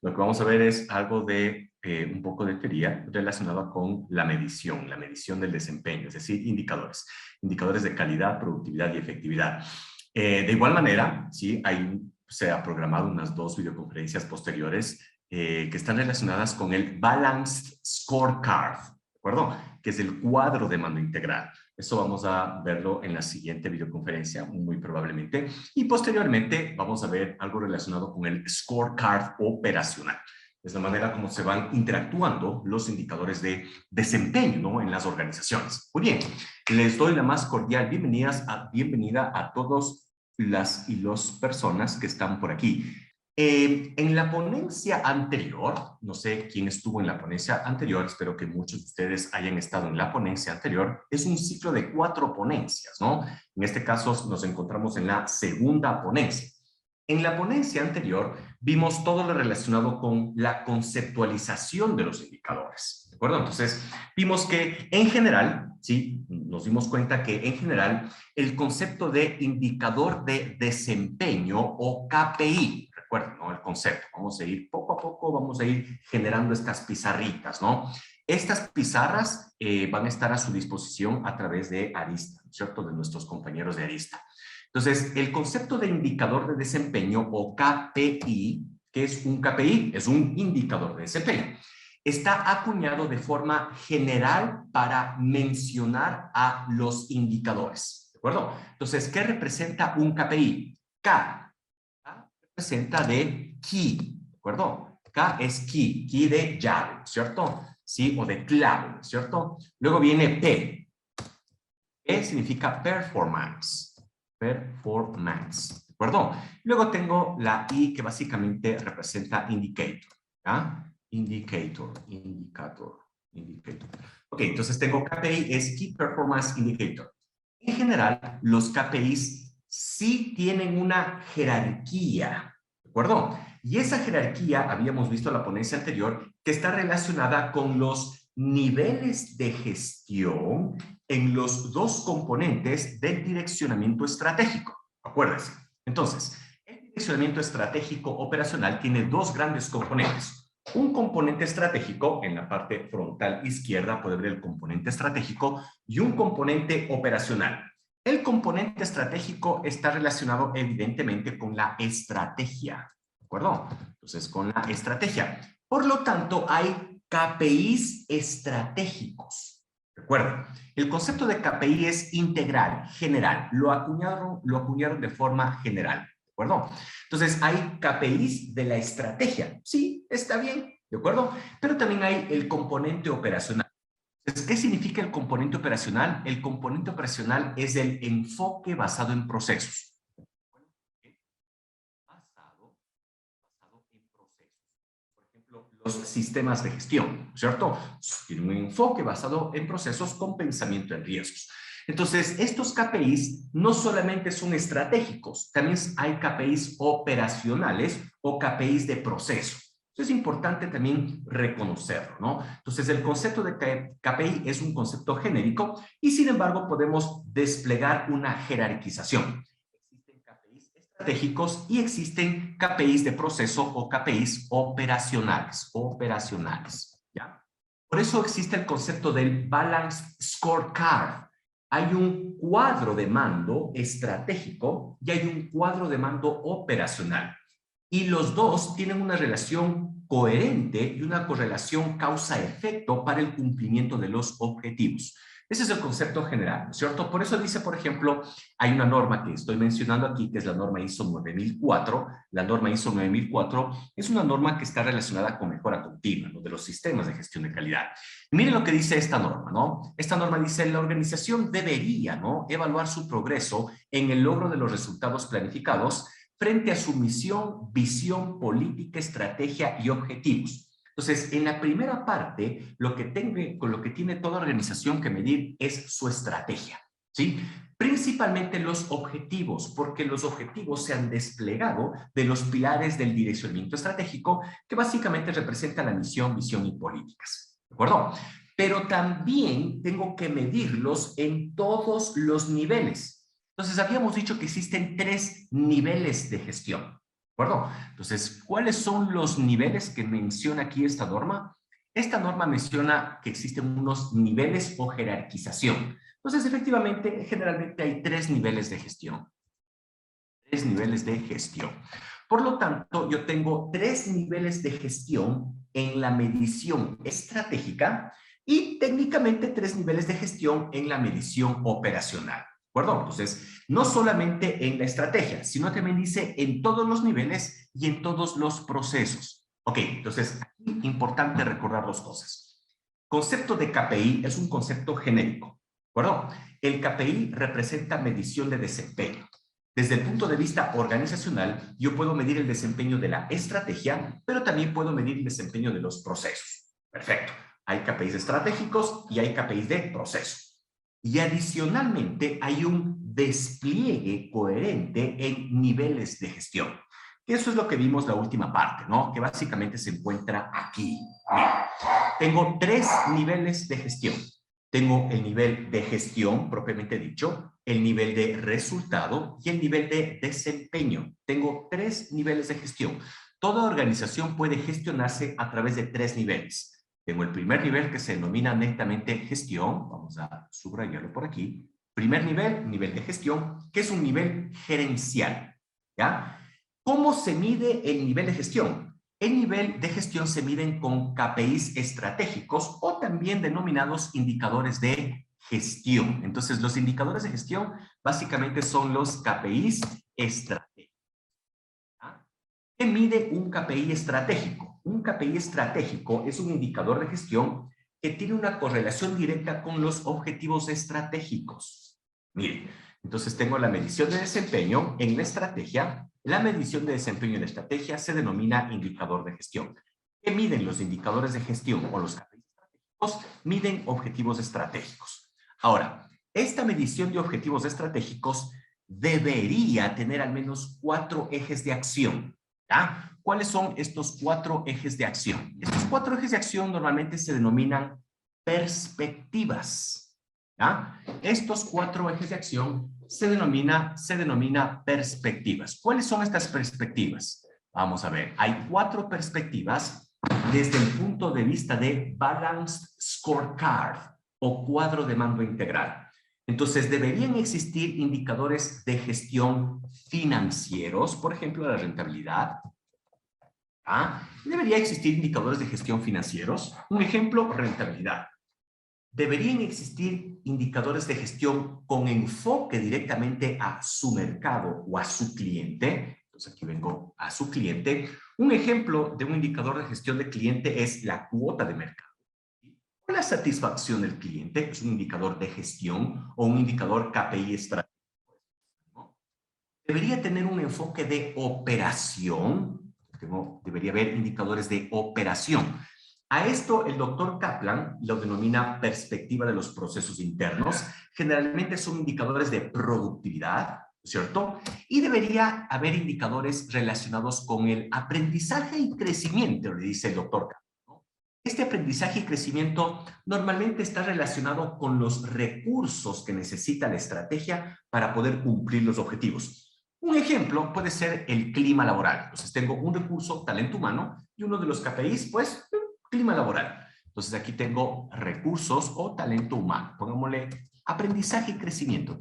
Lo que vamos a ver es algo de un poco de teoría relacionada con la medición del desempeño, es decir, indicadores de calidad, productividad y efectividad. De igual manera, ¿sí? Se ha programado unas 2 videoconferencias posteriores que están relacionadas con el Balanced Scorecard, ¿de acuerdo? Que es el cuadro de mando integral. Eso vamos a verlo en la siguiente videoconferencia, muy probablemente. Y posteriormente vamos a ver algo relacionado con el scorecard operacional. Es la manera como se van interactuando los indicadores de desempeño, ¿no?, en las organizaciones. Muy bien, les doy la más cordial bienvenida a todos las y los personas que están por aquí. En la ponencia anterior, no sé quién estuvo en la ponencia anterior, espero que muchos de ustedes hayan estado en la ponencia anterior, es un ciclo de 4 ponencias, ¿no? En este caso nos encontramos en la segunda ponencia. En la ponencia anterior vimos todo lo relacionado con la conceptualización de los indicadores, ¿de acuerdo? Entonces, vimos que en general, sí, nos dimos cuenta que en general el concepto de indicador de desempeño o KPI, recuerden, ¿no?, el concepto, vamos a ir poco a poco, vamos a ir generando estas pizarritas, ¿no? Estas pizarras van a estar a su disposición a través de Arista, ¿cierto?, de nuestros compañeros de Arista. Entonces, el concepto de indicador de desempeño o KPI, ¿qué es un KPI? Es un indicador de desempeño. Está acuñado de forma general para mencionar a los indicadores, ¿de acuerdo? Entonces, ¿qué representa un KPI? K representa de key, ¿de acuerdo? K es key de llave, ¿cierto? Sí, o de clave, ¿cierto? Luego viene P. P significa performance. Performance, ¿de acuerdo? Luego tengo la I, que básicamente representa indicator, ¿ya? Indicator. Ok, entonces tengo KPI, es Key Performance Indicator. En general, los KPIs sí tienen una jerarquía, ¿de acuerdo? Y esa jerarquía, habíamos visto en la ponencia anterior, que está relacionada con los niveles de gestión en los 2 componentes del direccionamiento estratégico. Acuérdense. Entonces, el direccionamiento estratégico operacional tiene 2 grandes componentes. Un componente estratégico, en la parte frontal izquierda puede ver el componente estratégico, y un componente operacional. El componente estratégico está relacionado evidentemente con la estrategia, ¿de acuerdo? Entonces, con la estrategia. Por lo tanto, hay KPIs estratégicos. Recuerden, el concepto de KPI es integral, general. Lo acuñaron de forma general, ¿de acuerdo? Entonces, hay KPIs de la estrategia. Sí, está bien, ¿de acuerdo? Pero también hay el componente operacional. Entonces, ¿qué significa el componente operacional? El componente operacional es el enfoque basado en procesos. Basado en procesos. Por ejemplo, los sistemas de gestión, ¿cierto? Tienen un enfoque basado en procesos con pensamiento en riesgos. Entonces, estos KPIs no solamente son estratégicos, también hay KPIs operacionales o KPIs de proceso. Eso es importante también reconocerlo, ¿no? Entonces, el concepto de KPI es un concepto genérico y, sin embargo, podemos desplegar una jerarquización. Existen KPIs estratégicos y existen KPIs de proceso o KPIs operacionales, ¿ya? Por eso existe el concepto del Balanced Scorecard. Hay un cuadro de mando estratégico y hay un cuadro de mando operacional. Y los dos tienen una relación coherente y una correlación causa-efecto para el cumplimiento de los objetivos. Ese es el concepto general, ¿no es cierto? Por eso dice, por ejemplo, hay una norma que estoy mencionando aquí, que es la norma ISO 9004. La norma ISO 9004 es una norma que está relacionada con mejora continua, ¿no?, de los sistemas de gestión de calidad. Miren lo que dice esta norma, ¿no? Esta norma dice, la organización debería, ¿no?, evaluar su progreso en el logro de los resultados planificados frente a su misión, visión, política, estrategia y objetivos. Entonces, en la primera parte, con lo que tiene toda organización que medir es su estrategia, ¿sí? Principalmente los objetivos, porque los objetivos se han desplegado de los pilares del direccionamiento estratégico, que básicamente representan la misión, visión y políticas, ¿de acuerdo? Pero también tengo que medirlos en todos los niveles. Entonces, habíamos dicho que existen 3 niveles de gestión. acuerdo? Entonces, ¿cuáles son los niveles que menciona aquí esta norma? Esta norma menciona que existen unos niveles o jerarquización. Entonces, efectivamente, generalmente hay 3 niveles de gestión. 3 niveles de gestión. Por lo tanto, yo tengo 3 niveles de gestión en la medición estratégica y técnicamente 3 niveles de gestión en la medición operacional. ¿De acuerdo? Entonces, no solamente en la estrategia, sino también dice en todos los niveles y en todos los procesos. Ok, entonces, aquí importante recordar 2 cosas. Concepto de KPI es un concepto genérico. ¿De acuerdo? El KPI representa medición de desempeño. Desde el punto de vista organizacional, yo puedo medir el desempeño de la estrategia, pero también puedo medir el desempeño de los procesos. Perfecto. Hay KPIs estratégicos y hay KPIs de procesos. Y adicionalmente hay un despliegue coherente en niveles de gestión. Eso es lo que vimos la última parte, ¿no? Que básicamente se encuentra aquí. Mira, tengo 3 niveles de gestión. Tengo el nivel de gestión, propiamente dicho, el nivel de resultado y el nivel de desempeño. Tengo 3 niveles de gestión. Toda organización puede gestionarse a través de 3 niveles. Tengo el primer nivel que se denomina netamente gestión. Vamos a subrayarlo por aquí. Primer nivel, nivel de gestión, que es un nivel gerencial. ¿Ya? ¿Cómo se mide el nivel de gestión? El nivel de gestión se miden con KPIs estratégicos o también denominados indicadores de gestión. Entonces, los indicadores de gestión básicamente son los KPIs estratégicos. ¿Qué mide un KPI estratégico? Un KPI estratégico es un indicador de gestión que tiene una correlación directa con los objetivos estratégicos. Mire, entonces tengo la medición de desempeño en la estrategia. La medición de desempeño en la estrategia se denomina indicador de gestión. ¿Qué miden los indicadores de gestión o los KPIs estratégicos? Miden objetivos estratégicos. Ahora, esta medición de objetivos estratégicos debería tener al menos 4 ejes de acción. ¿Ya? ¿Cuáles son estos 4 ejes de acción? Estos 4 ejes de acción normalmente se denominan perspectivas. ¿Ya? Estos 4 ejes de acción se denomina perspectivas. ¿Cuáles son estas perspectivas? Vamos a ver, hay 4 perspectivas desde el punto de vista de Balanced Scorecard o cuadro de mando integral. Entonces, deberían existir indicadores de gestión financieros, por ejemplo, la rentabilidad. Debería existir indicadores de gestión financieros. Un ejemplo, rentabilidad. Deberían existir indicadores de gestión con enfoque directamente a su mercado o a su cliente. Entonces aquí vengo a su cliente. Un ejemplo de un indicador de gestión de cliente es la cuota de mercado. La satisfacción del cliente es un indicador de gestión o un indicador KPI estratégico. Debería tener un enfoque de operación. Debería haber indicadores de operación. A esto el doctor Kaplan lo denomina perspectiva de los procesos internos. Generalmente son indicadores de productividad, ¿cierto? Y debería haber indicadores relacionados con el aprendizaje y crecimiento, le dice el doctor Kaplan. Este aprendizaje y crecimiento normalmente está relacionado con los recursos que necesita la estrategia para poder cumplir los objetivos. Un ejemplo puede ser el clima laboral. Entonces tengo un recurso, talento humano, y uno de los KPIs, pues, clima laboral. Entonces aquí tengo recursos o talento humano. Pongámosle aprendizaje y crecimiento.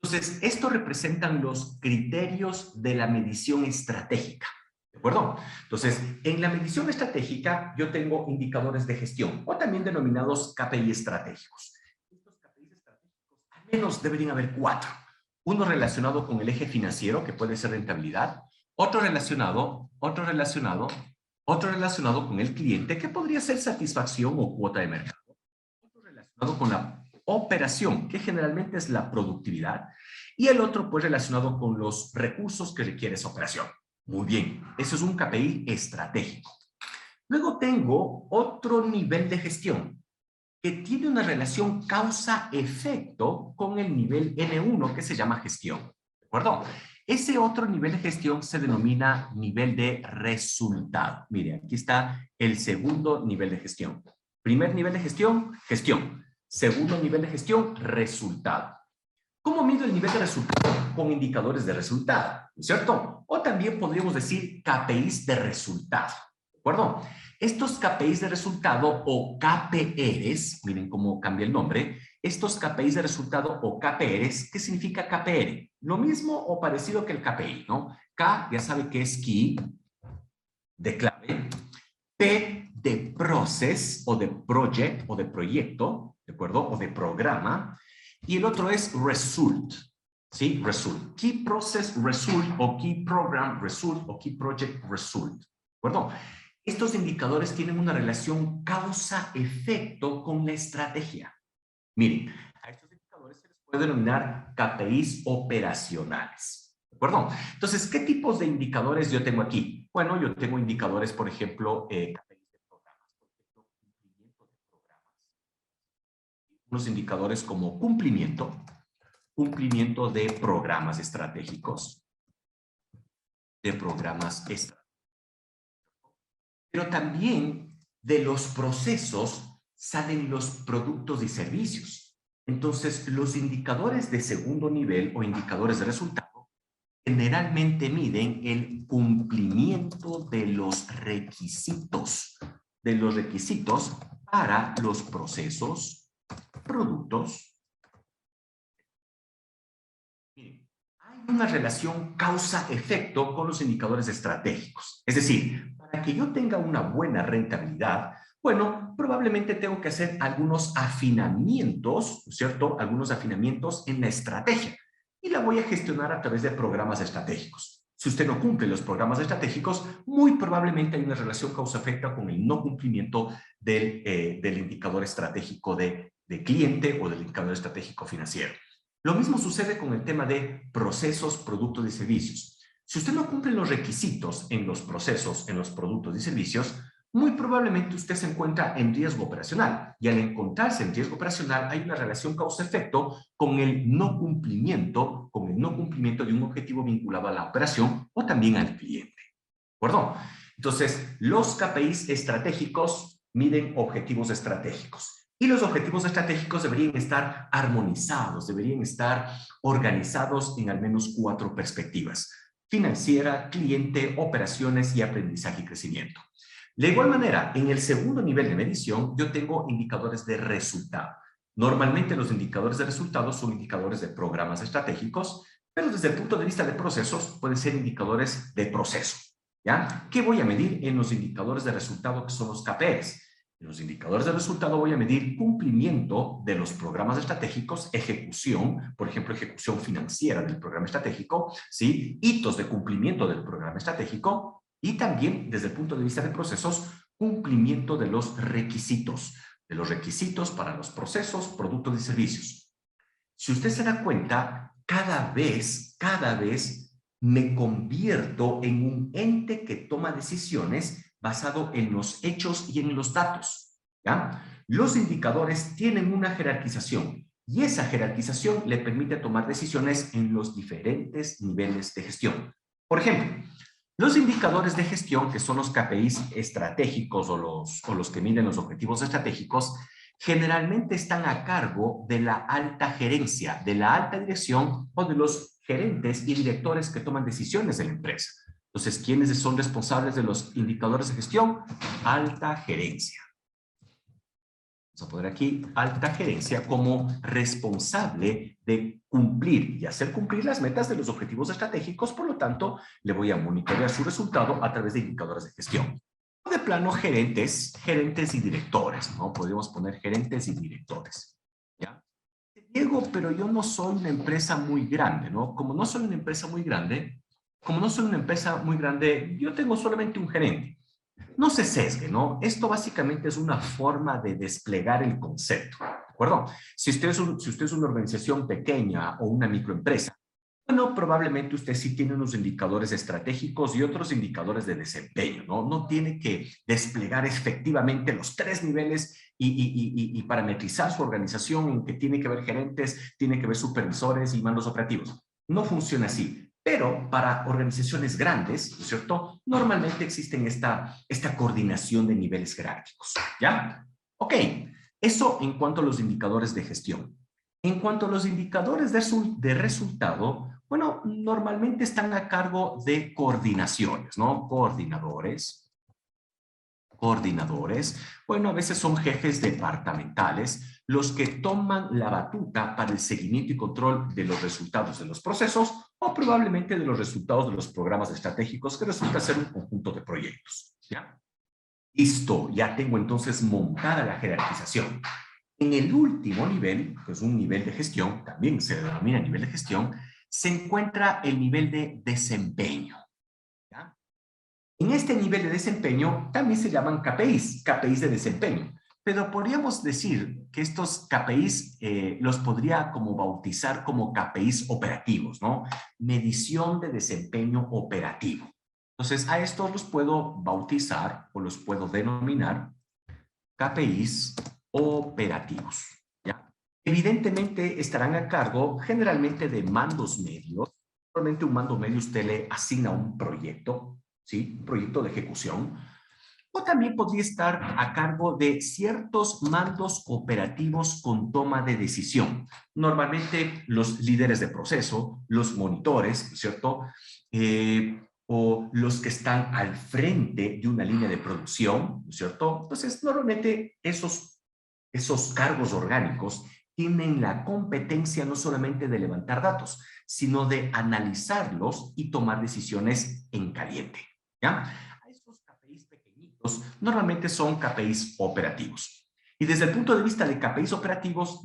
Entonces, esto representan los criterios de la medición estratégica. ¿De acuerdo? Entonces, en la medición estratégica yo tengo indicadores de gestión o también denominados KPI estratégicos. Estos KPI estratégicos al menos deberían haber 4. Uno relacionado con el eje financiero, que puede ser rentabilidad. Otro relacionado con el cliente, que podría ser satisfacción o cuota de mercado. Otro relacionado con la operación, que generalmente es la productividad. Y el otro, pues, relacionado con los recursos que requiere esa operación. Muy bien, eso es un KPI estratégico. Luego tengo otro nivel de gestión que tiene una relación causa-efecto con el nivel N1 que se llama gestión. ¿De acuerdo? Ese otro nivel de gestión se denomina nivel de resultado. Mire, aquí está el segundo nivel de gestión. Primer nivel de gestión, gestión. Segundo nivel de gestión, resultado. ¿Cómo mido el nivel de resultado? Con indicadores de resultado, ¿no es cierto? O también podríamos decir KPIs de resultado, ¿de acuerdo? Estos KPIs de resultado o KPRs, miren cómo cambia el nombre, estos KPIs de resultado o KPRs, ¿qué significa KPR? Lo mismo o parecido que el KPI, ¿no? K ya sabe que es key, de clave, P de process o de project o de proyecto, ¿de acuerdo? O de programa. Y el otro es result, ¿sí? Result. Key process result o key program result o key project result, ¿de acuerdo? Estos indicadores tienen una relación causa-efecto con la estrategia. Miren, a estos indicadores se les puede denominar KPIs operacionales. ¿De acuerdo? Entonces, ¿qué tipos de indicadores yo tengo aquí? Bueno, yo tengo indicadores, por ejemplo, KPIs de programas, por ejemplo, cumplimiento de programas. Unos indicadores como cumplimiento de programas estratégicos, pero también de los procesos salen los productos y servicios. Entonces, los indicadores de segundo nivel o indicadores de resultado generalmente miden el cumplimiento de los requisitos para los procesos, productos. Miren, hay una relación causa-efecto con los indicadores estratégicos. Es decir, para que yo tenga una buena rentabilidad, bueno, probablemente tengo que hacer algunos afinamientos, ¿cierto? Algunos afinamientos en la estrategia. Y la voy a gestionar a través de programas estratégicos. Si usted no cumple los programas estratégicos, muy probablemente hay una relación causa-efecto con el no cumplimiento del indicador estratégico de cliente o del indicador estratégico financiero. Lo mismo sucede con el tema de procesos, productos y servicios. Si usted no cumple los requisitos en los procesos, en los productos y servicios, muy probablemente usted se encuentra en riesgo operacional. Y al encontrarse en riesgo operacional hay una relación causa-efecto con el no cumplimiento de un objetivo vinculado a la operación o también al cliente. ¿De acuerdo? Entonces, los KPIs estratégicos miden objetivos estratégicos. Y los objetivos estratégicos deberían estar armonizados, deberían estar organizados en al menos 4 perspectivas: financiera, cliente, operaciones y aprendizaje y crecimiento. De igual manera, en el segundo nivel de medición, yo tengo indicadores de resultado. Normalmente los indicadores de resultados son indicadores de programas estratégicos, pero desde el punto de vista de procesos pueden ser indicadores de proceso. ¿Ya? ¿Qué voy a medir en los indicadores de resultado que son los KPIs? En los indicadores de resultado voy a medir cumplimiento de los programas estratégicos, ejecución, por ejemplo, ejecución financiera del programa estratégico, ¿sí? Hitos de cumplimiento del programa estratégico y también, desde el punto de vista de procesos, cumplimiento de los requisitos para los procesos, productos y servicios. Si usted se da cuenta, cada vez me convierto en un ente que toma decisiones basado en los hechos y en los datos, ¿ya? Los indicadores tienen una jerarquización y esa jerarquización le permite tomar decisiones en los diferentes niveles de gestión. Por ejemplo, los indicadores de gestión, que son los KPIs estratégicos o los que miden los objetivos estratégicos, generalmente están a cargo de la alta gerencia, de la alta dirección o de los gerentes y directores que toman decisiones en la empresa. Entonces, ¿quiénes son responsables de los indicadores de gestión? Alta gerencia. Vamos a poner aquí alta gerencia como responsable de cumplir y hacer cumplir las metas de los objetivos estratégicos. Por lo tanto, le voy a monitorear su resultado a través de indicadores de gestión. De plano, gerentes y directores, ¿no? Podríamos poner gerentes y directores, ¿ya? Diego, pero yo no soy una empresa muy grande, ¿no? Como no soy una empresa muy grande, yo tengo solamente un gerente. No se sesgue, ¿no? Esto básicamente es una forma de desplegar el concepto, ¿de acuerdo? Si usted es una organización pequeña o una microempresa, bueno, probablemente usted sí tiene unos indicadores estratégicos y otros indicadores de desempeño, ¿no? No tiene que desplegar efectivamente los 3 niveles y parametrizar su organización en que tiene que haber gerentes, tiene que haber supervisores y mandos operativos. No funciona así. Pero para organizaciones grandes, ¿no es cierto? Normalmente existen esta coordinación de niveles jerárquicos, ¿ya? Ok, eso en cuanto a los indicadores de gestión. En cuanto a los indicadores de resultado, bueno, normalmente están a cargo de coordinaciones, ¿no? Coordinadores, bueno, a veces son jefes departamentales los que toman la batuta para el seguimiento y control de los resultados de los procesos o probablemente de los resultados de los programas estratégicos que resulta ser un conjunto de proyectos, ¿ya? Listo, ya tengo entonces montada la jerarquización. En el último nivel, que es un nivel de gestión, también se denomina nivel de gestión, se encuentra el nivel de desempeño, ¿ya? En este nivel de desempeño también se llaman KPIs, KPIs de desempeño. Pero podríamos decir que estos KPIs los podría como bautizar como KPIs operativos, ¿no? Medición de desempeño operativo. Entonces, a estos los puedo bautizar o los puedo denominar KPIs operativos, ¿ya? Evidentemente estarán a cargo generalmente de mandos medios. Normalmente un mando medio usted le asigna un proyecto, ¿sí? Un proyecto de ejecución. O también podría estar a cargo de ciertos mandos operativos con toma de decisión. Normalmente los líderes de proceso, los monitores, ¿cierto? O los que están al frente de una línea de producción, ¿no es cierto? Entonces, normalmente esos cargos orgánicos tienen la competencia no solamente de levantar datos, sino de analizarlos y tomar decisiones en caliente, ¿ya? A estos KPIs pequeñitos normalmente son KPIs operativos. Y desde el punto de vista de KPIs operativos,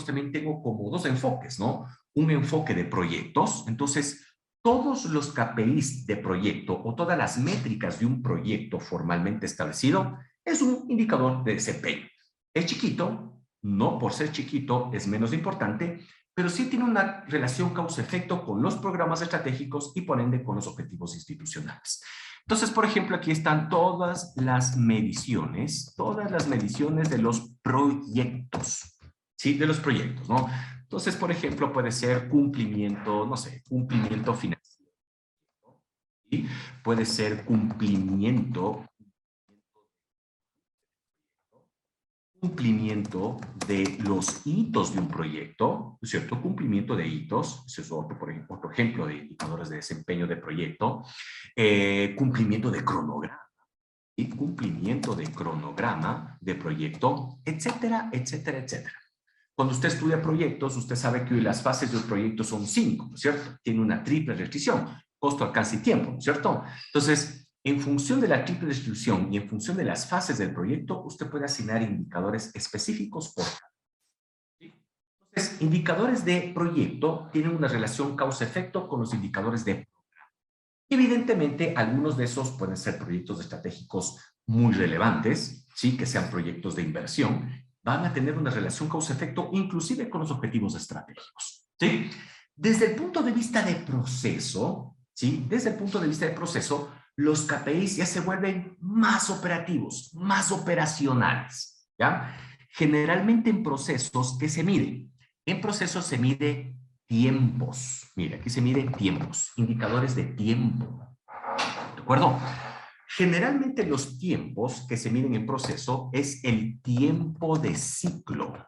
también tengo como dos enfoques, ¿no? Un enfoque de proyectos, entonces todos los KPIs de proyecto o todas las métricas de un proyecto formalmente establecido es un indicador de desempeño. Es chiquito, no por ser chiquito es menos importante, pero sí tiene una relación causa-efecto con los programas estratégicos y por ende con los objetivos institucionales. Entonces, por ejemplo, aquí están todas las mediciones de los proyectos, ¿sí? De los proyectos, ¿no? Entonces, por ejemplo, puede ser cumplimiento, no sé, cumplimiento financiero, ¿sí? Puede ser cumplimiento de los hitos de un proyecto, ¿no es cierto? Cumplimiento de hitos, ese es otro, por ejemplo, otro ejemplo de indicadores de desempeño de proyecto, cumplimiento de cronograma, y cumplimiento de cronograma de proyecto, etcétera, etcétera, etcétera. Cuando usted estudia proyectos, usted sabe que las fases de un proyecto son 5, ¿no es cierto? Tiene una triple restricción, costo, alcance y tiempo, ¿no es cierto? Entonces, en función de la triple restricción y en función de las fases del proyecto, usted puede asignar indicadores específicos por cada. Entonces, indicadores de proyecto tienen una relación causa-efecto con los indicadores de programa. Evidentemente, algunos de esos pueden ser proyectos estratégicos muy relevantes, ¿sí? Que sean proyectos de inversión, van a tener una relación causa-efecto inclusive con los objetivos estratégicos, ¿sí? Desde el punto de vista de proceso, ¿sí? Desde el punto de vista de proceso, los KPIs ya se vuelven más operativos, más operacionales, ¿ya? Generalmente en procesos, ¿qué se mide? En procesos se mide tiempos. Mira, aquí se miden tiempos, indicadores de tiempo. ¿De acuerdo? Generalmente los tiempos que se miden en proceso es el tiempo de ciclo.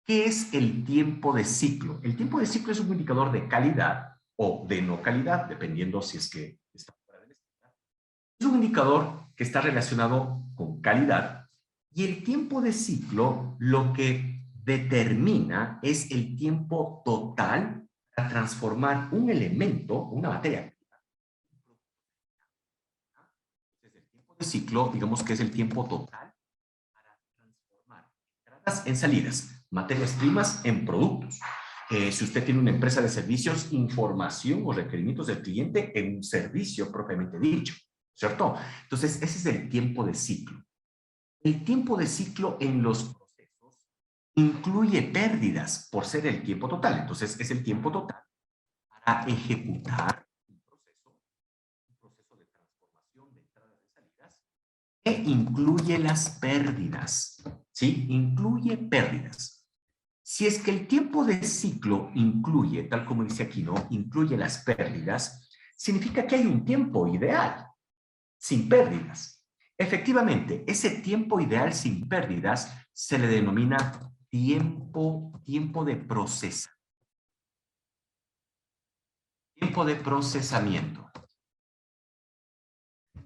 ¿Qué es el tiempo de ciclo? El tiempo de ciclo es un indicador de calidad o de no calidad, dependiendo si es que está fuera del estándar. Es un indicador que está relacionado con calidad y el tiempo de ciclo lo que determina es el tiempo total para transformar un elemento, una materia. Entonces, el tiempo de ciclo, digamos que es el tiempo total para transformar entradas en salidas, materias primas en productos. Si usted tiene una empresa de servicios, información o requerimientos del cliente en un servicio propiamente dicho, ¿cierto? Entonces, ese es el tiempo de ciclo. El tiempo de ciclo en los procesos incluye pérdidas por ser el tiempo total. Entonces, es el tiempo total para ejecutar un proceso de transformación de entradas y salidas que incluye las pérdidas, ¿sí? Incluye pérdidas. Si es que el tiempo de ciclo incluye, tal como dice aquí, ¿no? Incluye las pérdidas, significa que hay un tiempo ideal, sin pérdidas. Efectivamente, ese tiempo ideal sin pérdidas se le denomina tiempo de proceso. Tiempo de procesamiento.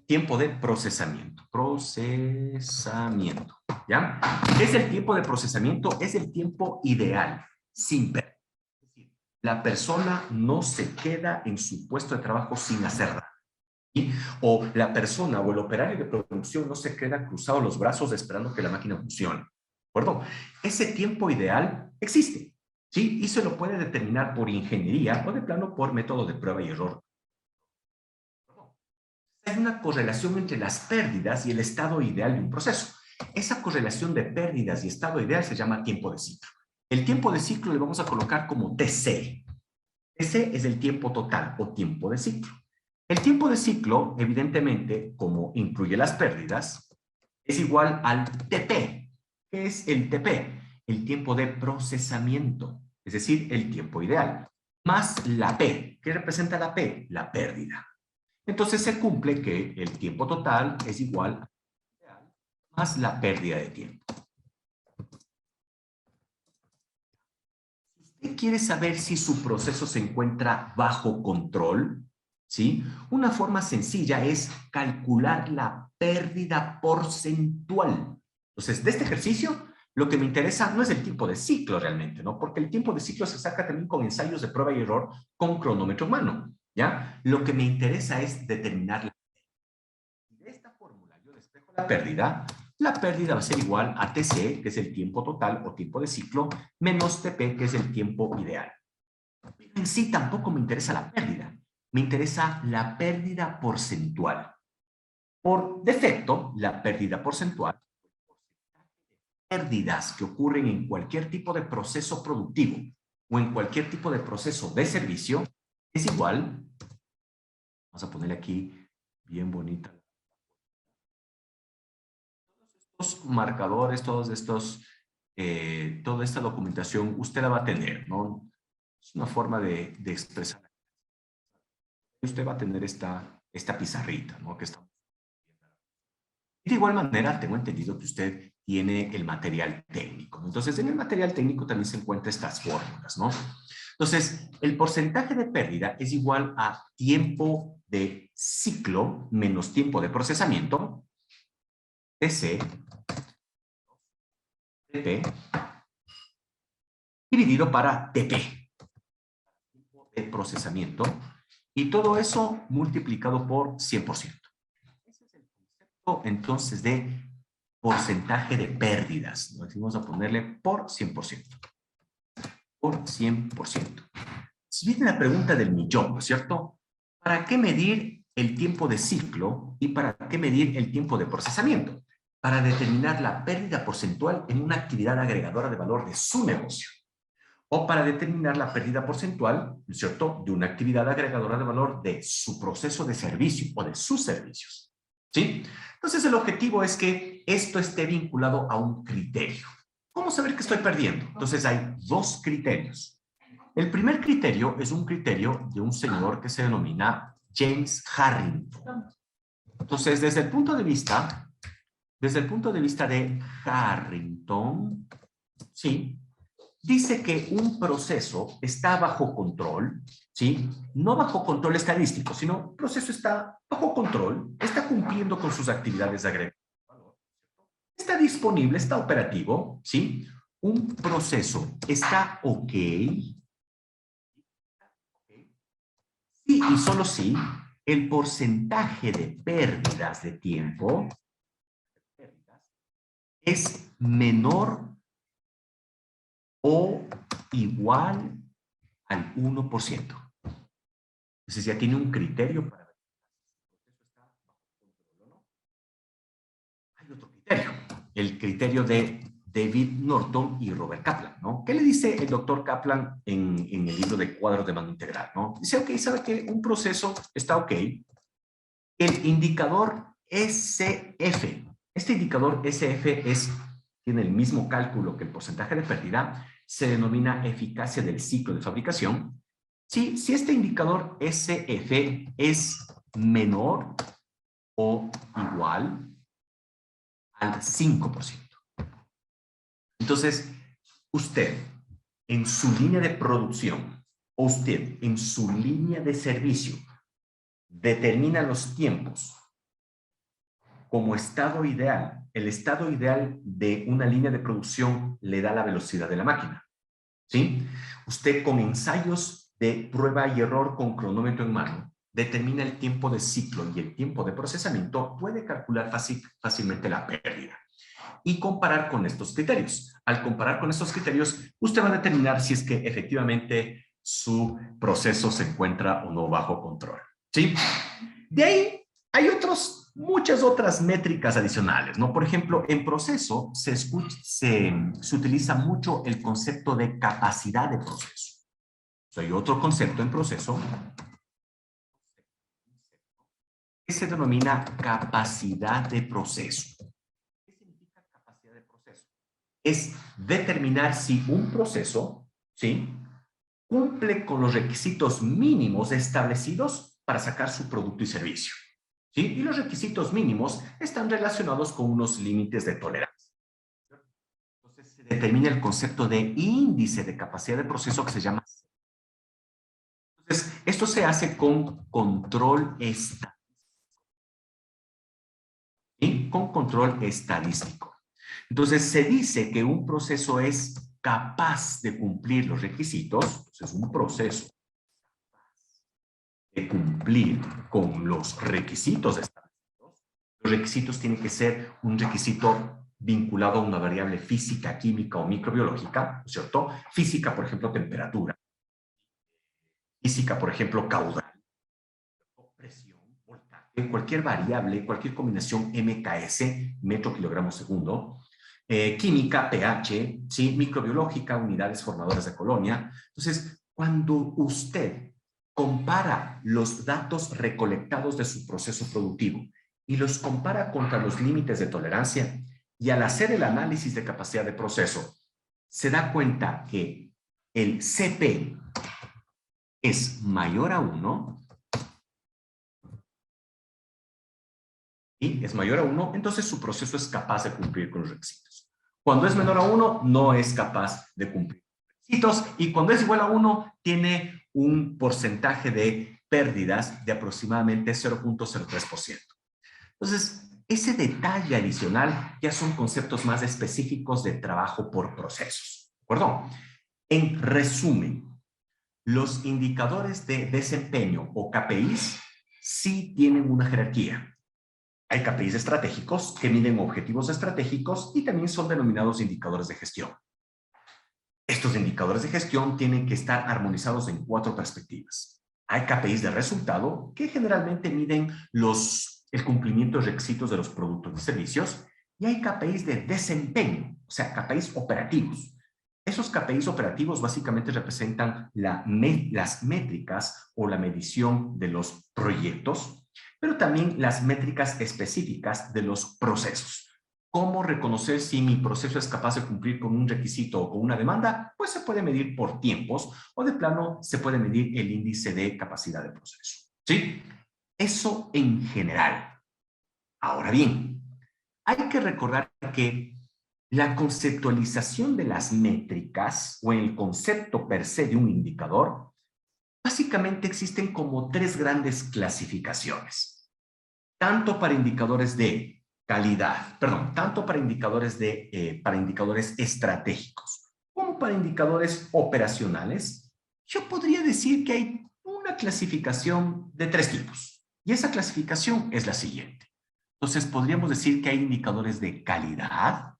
Tiempo de procesamiento. Procesamiento. ¿Ya? ¿Qué es el tiempo de procesamiento? Es el tiempo ideal, sin pérdida. La persona no se queda en su puesto de trabajo sin hacer nada. ¿Sí? O la persona o el operario de producción no se queda cruzado los brazos esperando que la máquina funcione. ¿De acuerdo? Ese tiempo ideal existe. ¿Sí? Y se lo puede determinar por ingeniería o de plano por método de prueba y error. Hay una correlación entre las pérdidas y el estado ideal de un proceso. Esa correlación de pérdidas y estado ideal se llama tiempo de ciclo. El tiempo de ciclo le vamos a colocar como TC. TC es el tiempo total o tiempo de ciclo. El tiempo de ciclo, evidentemente, como incluye las pérdidas, es igual al TP. ¿Qué es el TP? El tiempo de procesamiento, es decir, el tiempo ideal, más la P. ¿Qué representa la P? La pérdida. Entonces se cumple que el tiempo total es igual a más la pérdida de tiempo. Si usted quiere saber si su proceso se encuentra bajo control, ¿sí? Una forma sencilla es calcular la pérdida porcentual. Entonces, de este ejercicio, lo que me interesa no es el tiempo de ciclo realmente, ¿no? Porque el tiempo de ciclo se saca también con ensayos de prueba y error con cronómetro humano, ¿ya? Lo que me interesa es determinar la de esta fórmula yo despejo la pérdida va a ser igual a TC, que es el tiempo total o tiempo de ciclo, menos TP, que es el tiempo ideal. Pero en sí tampoco me interesa la pérdida, me interesa la pérdida porcentual. Por defecto, la pérdida porcentual, pérdidas que ocurren en cualquier tipo de proceso productivo o en cualquier tipo de proceso de servicio, es igual, vamos a ponerle aquí bien bonita, estos marcadores, todos estos, toda esta documentación, usted la va a tener, ¿no? Es una forma de expresar. Usted va a tener esta pizarrita, ¿no? Que está... De igual manera, tengo entendido que usted tiene el material técnico. Entonces, en el material técnico también se encuentran estas fórmulas, ¿no? Entonces, el porcentaje de pérdida es igual a tiempo de ciclo menos tiempo de procesamiento, TC, TP, dividido para TP, tiempo de procesamiento, y todo eso multiplicado por 100%. Ese es el concepto, entonces, de porcentaje de pérdidas. ¿No? Vamos a ponerle por 100%. Por 100%. Si viene la pregunta del millón, ¿no es cierto? ¿Para qué medir el tiempo de ciclo y para qué medir el tiempo de procesamiento? Para determinar la pérdida porcentual en una actividad agregadora de valor de su negocio. O para determinar la pérdida porcentual, ¿no es cierto?, de una actividad agregadora de valor de su proceso de servicio o de sus servicios. ¿Sí? Entonces, el objetivo es que esto esté vinculado a un criterio. ¿Cómo saber que estoy perdiendo? Entonces, hay dos criterios. El primer criterio es un criterio de un señor que se denomina James Harrington. Entonces, desde el punto de vista de Harrington, sí, dice que un proceso está bajo control, ¿sí? No bajo control estadístico, sino un proceso está bajo control, está cumpliendo con sus actividades agregadas. Está disponible, está operativo, ¿sí? Un proceso está ok. Sí y solo si el porcentaje de pérdidas de tiempo es menor o igual al 1%. Entonces ya tiene un criterio para ver si el proceso está bajo control o no. Hay otro criterio, el criterio de David Norton y Robert Kaplan, ¿no? ¿Qué le dice el doctor Kaplan en el libro de Cuadros de Mando Integral, ¿no? Dice, ok, sabe que un proceso está ok. El indicador SF, este indicador SF tiene el mismo cálculo que el porcentaje de pérdida, se denomina eficacia del ciclo de fabricación. Si este indicador SF es menor o igual al 5%. Entonces, usted en su línea de producción o usted en su línea de servicio determina los tiempos como estado ideal, el estado ideal de una línea de producción le da la velocidad de la máquina, ¿sí? Usted con ensayos de prueba y error con cronómetro en mano determina el tiempo de ciclo y el tiempo de procesamiento, puede calcular fácilmente la pérdida y comparar con estos criterios. Al comparar con estos criterios, usted va a determinar si es que efectivamente su proceso se encuentra o no bajo control, ¿sí? De ahí hay muchas otras métricas adicionales, ¿no? Por ejemplo, en proceso se utiliza mucho el concepto de capacidad de proceso. Hay otro concepto en proceso que se denomina capacidad de proceso. ¿Qué significa capacidad de proceso? Es determinar si un proceso, ¿sí?, cumple con los requisitos mínimos establecidos para sacar su producto y servicio, ¿sí? Y los requisitos mínimos están relacionados con unos límites de tolerancia. Entonces se determina el concepto de índice de capacidad de proceso que se llama. Entonces, esto se hace con control estadístico. ¿Sí? Con control estadístico. Entonces, se dice que un proceso es capaz de cumplir los requisitos, entonces un proceso de cumplir con los requisitos establecidos. Los requisitos tienen que ser un requisito vinculado a una variable física, química o microbiológica, ¿no es cierto? Física, por ejemplo, temperatura. Física, por ejemplo, caudal, presión, voltaje, cualquier variable, cualquier combinación MKS, metro, kilogramo, segundo. Química, pH, ¿sí? Microbiológica, unidades formadoras de colonia. Entonces, cuando usted compara los datos recolectados de su proceso productivo y los compara contra los límites de tolerancia, y al hacer el análisis de capacidad de proceso, se da cuenta que el CP es mayor a 1, y es mayor a 1, entonces su proceso es capaz de cumplir con los requisitos. Cuando es menor a 1, no es capaz de cumplir los requisitos, y cuando es igual a 1, tiene un porcentaje de pérdidas de aproximadamente 0.03%. Entonces, ese detalle adicional ya son conceptos más específicos de trabajo por procesos, ¿de acuerdo? En resumen, los indicadores de desempeño o KPIs sí tienen una jerarquía. Hay KPIs estratégicos que miden objetivos estratégicos y también son denominados indicadores de gestión. Estos indicadores de gestión tienen que estar armonizados en 4 perspectivas. Hay KPIs de resultado que generalmente miden el cumplimiento de requisitos de los productos y servicios, y hay KPIs de desempeño, o sea, KPIs operativos. Esos KPIs operativos básicamente representan las métricas o la medición de los proyectos, pero también las métricas específicas de los procesos. ¿Cómo reconocer si mi proceso es capaz de cumplir con un requisito o con una demanda? Pues se puede medir por tiempos o de plano se puede medir el índice de capacidad de proceso. ¿Sí? Eso en general. Ahora bien, hay que recordar que la conceptualización de las métricas o el concepto per se de un indicador, básicamente existen como 3 grandes clasificaciones. Tanto para indicadores de calidad, perdón, tanto para indicadores estratégicos como para indicadores operacionales, yo podría decir que hay una clasificación de 3 tipos. Y esa clasificación es la siguiente. Entonces, podríamos decir que hay indicadores de calidad,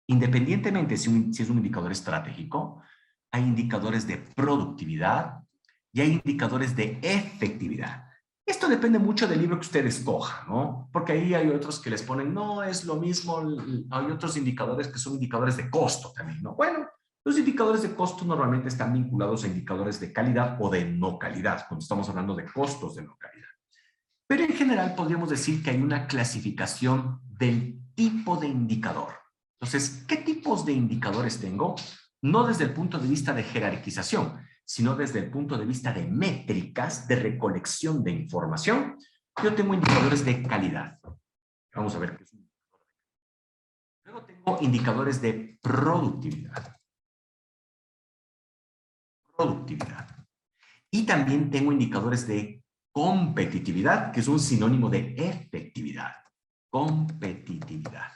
independientemente si es un indicador estratégico, hay indicadores de productividad y hay indicadores de efectividad. Esto depende mucho del libro que usted escoja, ¿no? Porque ahí hay otros que les ponen, no, es lo mismo, hay otros indicadores que son indicadores de costo también, ¿no? Bueno, los indicadores de costo normalmente están vinculados a indicadores de calidad o de no calidad, cuando estamos hablando de costos de no calidad. Pero en general podríamos decir que hay una clasificación del tipo de indicador. Entonces, ¿qué tipos de indicadores tengo? No desde el punto de vista de jerarquización, sino desde el punto de vista de métricas, de recolección de información. Yo tengo indicadores de calidad. Vamos a ver qué es un indicador de calidad. Luego tengo indicadores de productividad. productividad. Y también tengo indicadores de competitividad, que es un sinónimo de efectividad. Competitividad.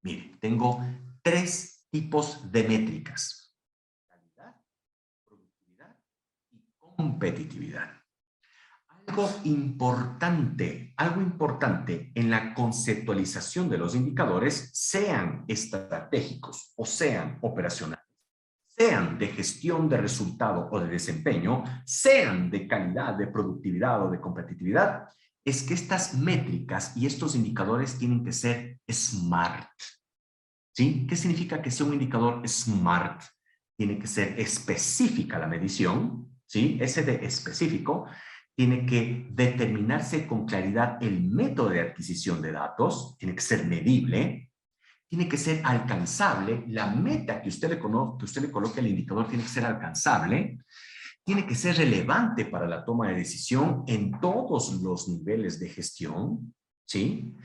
Mire, tengo 3 tipos de métricas: calidad, productividad y competitividad. Algo importante en la conceptualización de los indicadores, sean estratégicos o sean operacionales, sean de gestión de resultado o de desempeño, sean de calidad, de productividad o de competitividad, es que estas métricas y estos indicadores tienen que ser SMART. ¿Sí? ¿Qué significa que sea un indicador SMART? Tiene que ser específica la medición, ¿sí? Ese de específico tiene que determinarse con claridad el método de adquisición de datos, tiene que ser medible, tiene que ser alcanzable, la meta que usted le coloque al indicador tiene que ser alcanzable, tiene que ser relevante para la toma de decisión en todos los niveles de gestión, ¿sí?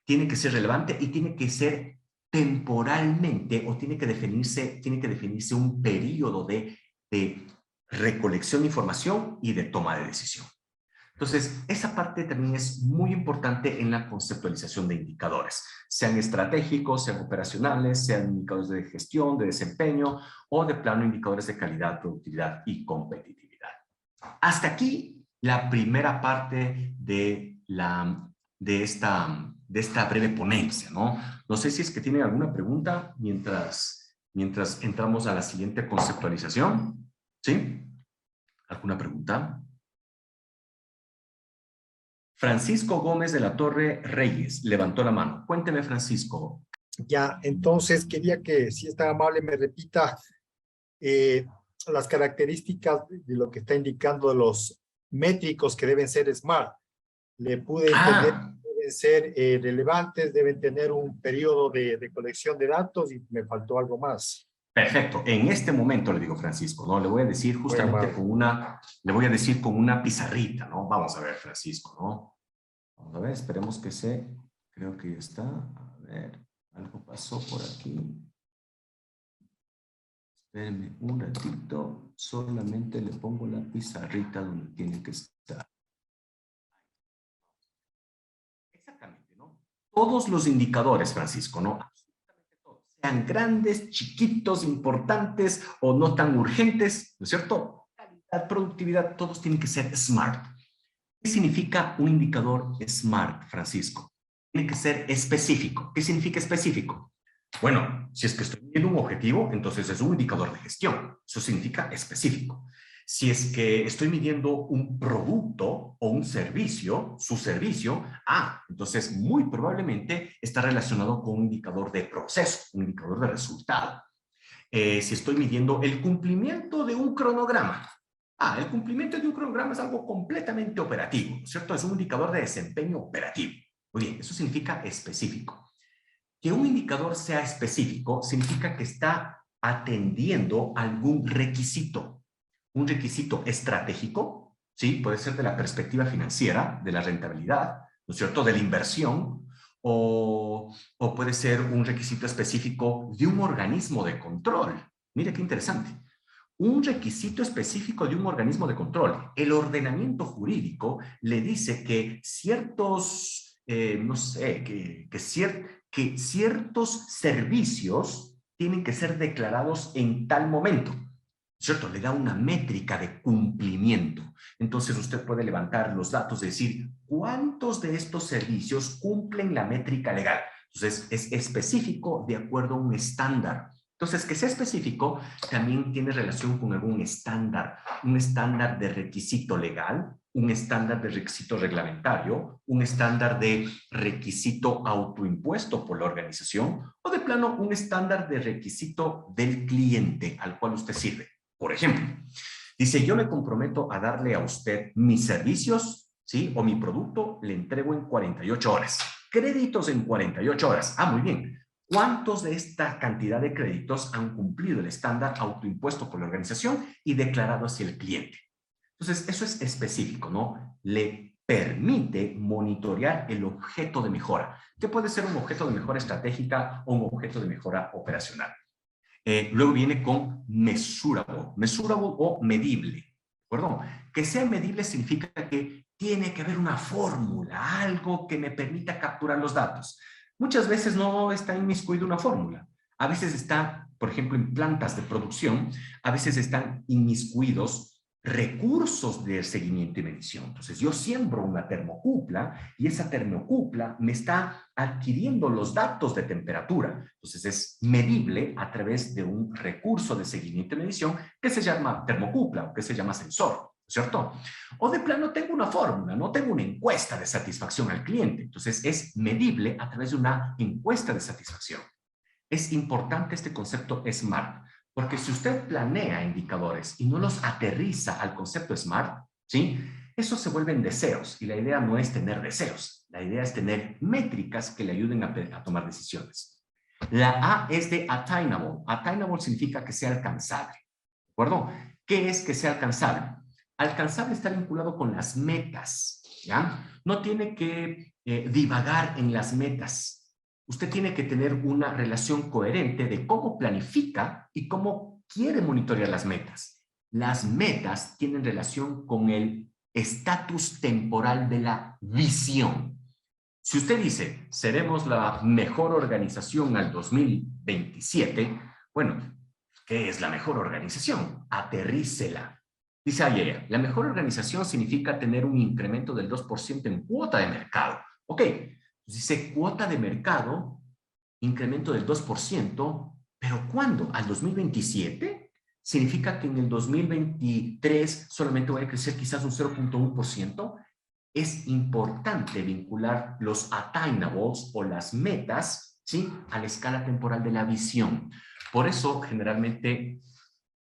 Tiene que ser relevante y tiene que ser temporalmente, o tiene que definirse un periodo de recolección de información y de toma de decisión. Entonces, esa parte también es muy importante en la conceptualización de indicadores, sean estratégicos, sean operacionales, sean indicadores de gestión, de desempeño o de plano indicadores de calidad, productividad y competitividad. Hasta aquí la primera parte de esta breve ponencia, ¿no? No sé si es que tienen alguna pregunta mientras entramos a la siguiente conceptualización. ¿Sí? ¿Alguna pregunta? Francisco Gómez de la Torre Reyes levantó la mano. Cuénteme, Francisco. Ya, entonces quería que, si es tan amable, me repita las características de lo que está indicando los métricos que deben ser SMART. Le pude entender que deben ser relevantes, deben tener un periodo de colección de datos y me faltó algo más. Perfecto. En este momento le digo, Francisco, ¿no? Le voy a decir justamente le voy a decir con una pizarrita, ¿no? Vamos a ver, Francisco, ¿no? Vamos a ver, esperemos que creo que ya está. A ver, algo pasó por aquí. Espérenme un ratito, solamente le pongo la pizarrita donde tiene que estar. Exactamente, ¿no? Todos los indicadores, Francisco, ¿no? Absolutamente todos. Sean grandes, chiquitos, importantes o no tan urgentes, ¿no es cierto? Calidad, productividad, todos tienen que ser SMART. ¿Qué significa un indicador SMART, Francisco? Tiene que ser específico. ¿Qué significa específico? Bueno, si es que estoy midiendo un objetivo, entonces es un indicador de gestión. Eso significa específico. Si es que estoy midiendo un producto o un servicio, su servicio, entonces muy probablemente está relacionado con un indicador de proceso, un indicador de resultado. Si estoy midiendo el cumplimiento de un cronograma, el cumplimiento de un cronograma es algo completamente operativo, ¿cierto? Es un indicador de desempeño operativo. Muy bien, eso significa específico. Que un indicador sea específico significa que está atendiendo algún requisito. Un requisito estratégico, ¿sí? Puede ser de la perspectiva financiera, de la rentabilidad, ¿no es cierto? De la inversión, o puede ser un requisito específico de un organismo de control. Mire qué interesante. Un requisito específico de un organismo de control. El ordenamiento jurídico le dice que ciertos, no sé, que ciertos servicios tienen que ser declarados en tal momento, ¿cierto? Le da una métrica de cumplimiento. Entonces usted puede levantar los datos y decir cuántos de estos servicios cumplen la métrica legal. Entonces es específico de acuerdo a un estándar. Entonces, que sea específico también tiene relación con algún estándar, un estándar de requisito legal, un estándar de requisito reglamentario, un estándar de requisito autoimpuesto por la organización o de plano un estándar de requisito del cliente al cual usted sirve. Por ejemplo, dice, yo me comprometo a darle a usted mis servicios, ¿sí? O mi producto le entrego en 48 horas. Créditos en 48 horas. Muy bien. ¿Cuántos de esta cantidad de créditos han cumplido el estándar autoimpuesto por la organización y declarado hacia el cliente? Entonces, eso es específico, ¿no? Le permite monitorear el objeto de mejora, que puede ser un objeto de mejora estratégica o un objeto de mejora operacional. Luego viene con measurable, measurable o medible, ¿de acuerdo? Que sea medible significa que tiene que haber una fórmula, algo que me permita capturar los datos. Muchas veces no está inmiscuida una fórmula. A veces está, por ejemplo, en plantas de producción, a veces están inmiscuidos recursos de seguimiento y medición. Entonces, yo siembro una termocupla y esa termocupla me está adquiriendo los datos de temperatura. Entonces, es medible a través de un recurso de seguimiento y medición que se llama termocupla o que se llama sensor, ¿cierto? O de plano tengo una fórmula, no tengo una encuesta de satisfacción al cliente. Entonces, es medible a través de una encuesta de satisfacción. Es importante este concepto SMART, porque si usted planea indicadores y no los aterriza al concepto SMART, ¿sí? Esos se vuelven deseos y la idea no es tener deseos, la idea es tener métricas que le ayuden a tomar decisiones. La A es de attainable. Attainable significa que sea alcanzable, ¿de acuerdo? ¿Qué es que sea alcanzable? Alcanzable está vinculado con las metas, ¿ya? No tiene que divagar en las metas. Usted tiene que tener una relación coherente de cómo planifica y cómo quiere monitorear las metas. Las metas tienen relación con el estatus temporal de la visión. Si usted dice, seremos la mejor organización al 2027, bueno, ¿qué es la mejor organización? Aterrícela. Dice ayer, la mejor organización significa tener un incremento del 2% en cuota de mercado. Ok, dice cuota de mercado, incremento del 2%, pero ¿cuándo? ¿Al 2027? ¿Significa que en el 2023 solamente voy a crecer quizás un 0.1%? Es importante vincular los attainables o las metas, ¿sí?, a la escala temporal de la visión. Por eso, generalmente,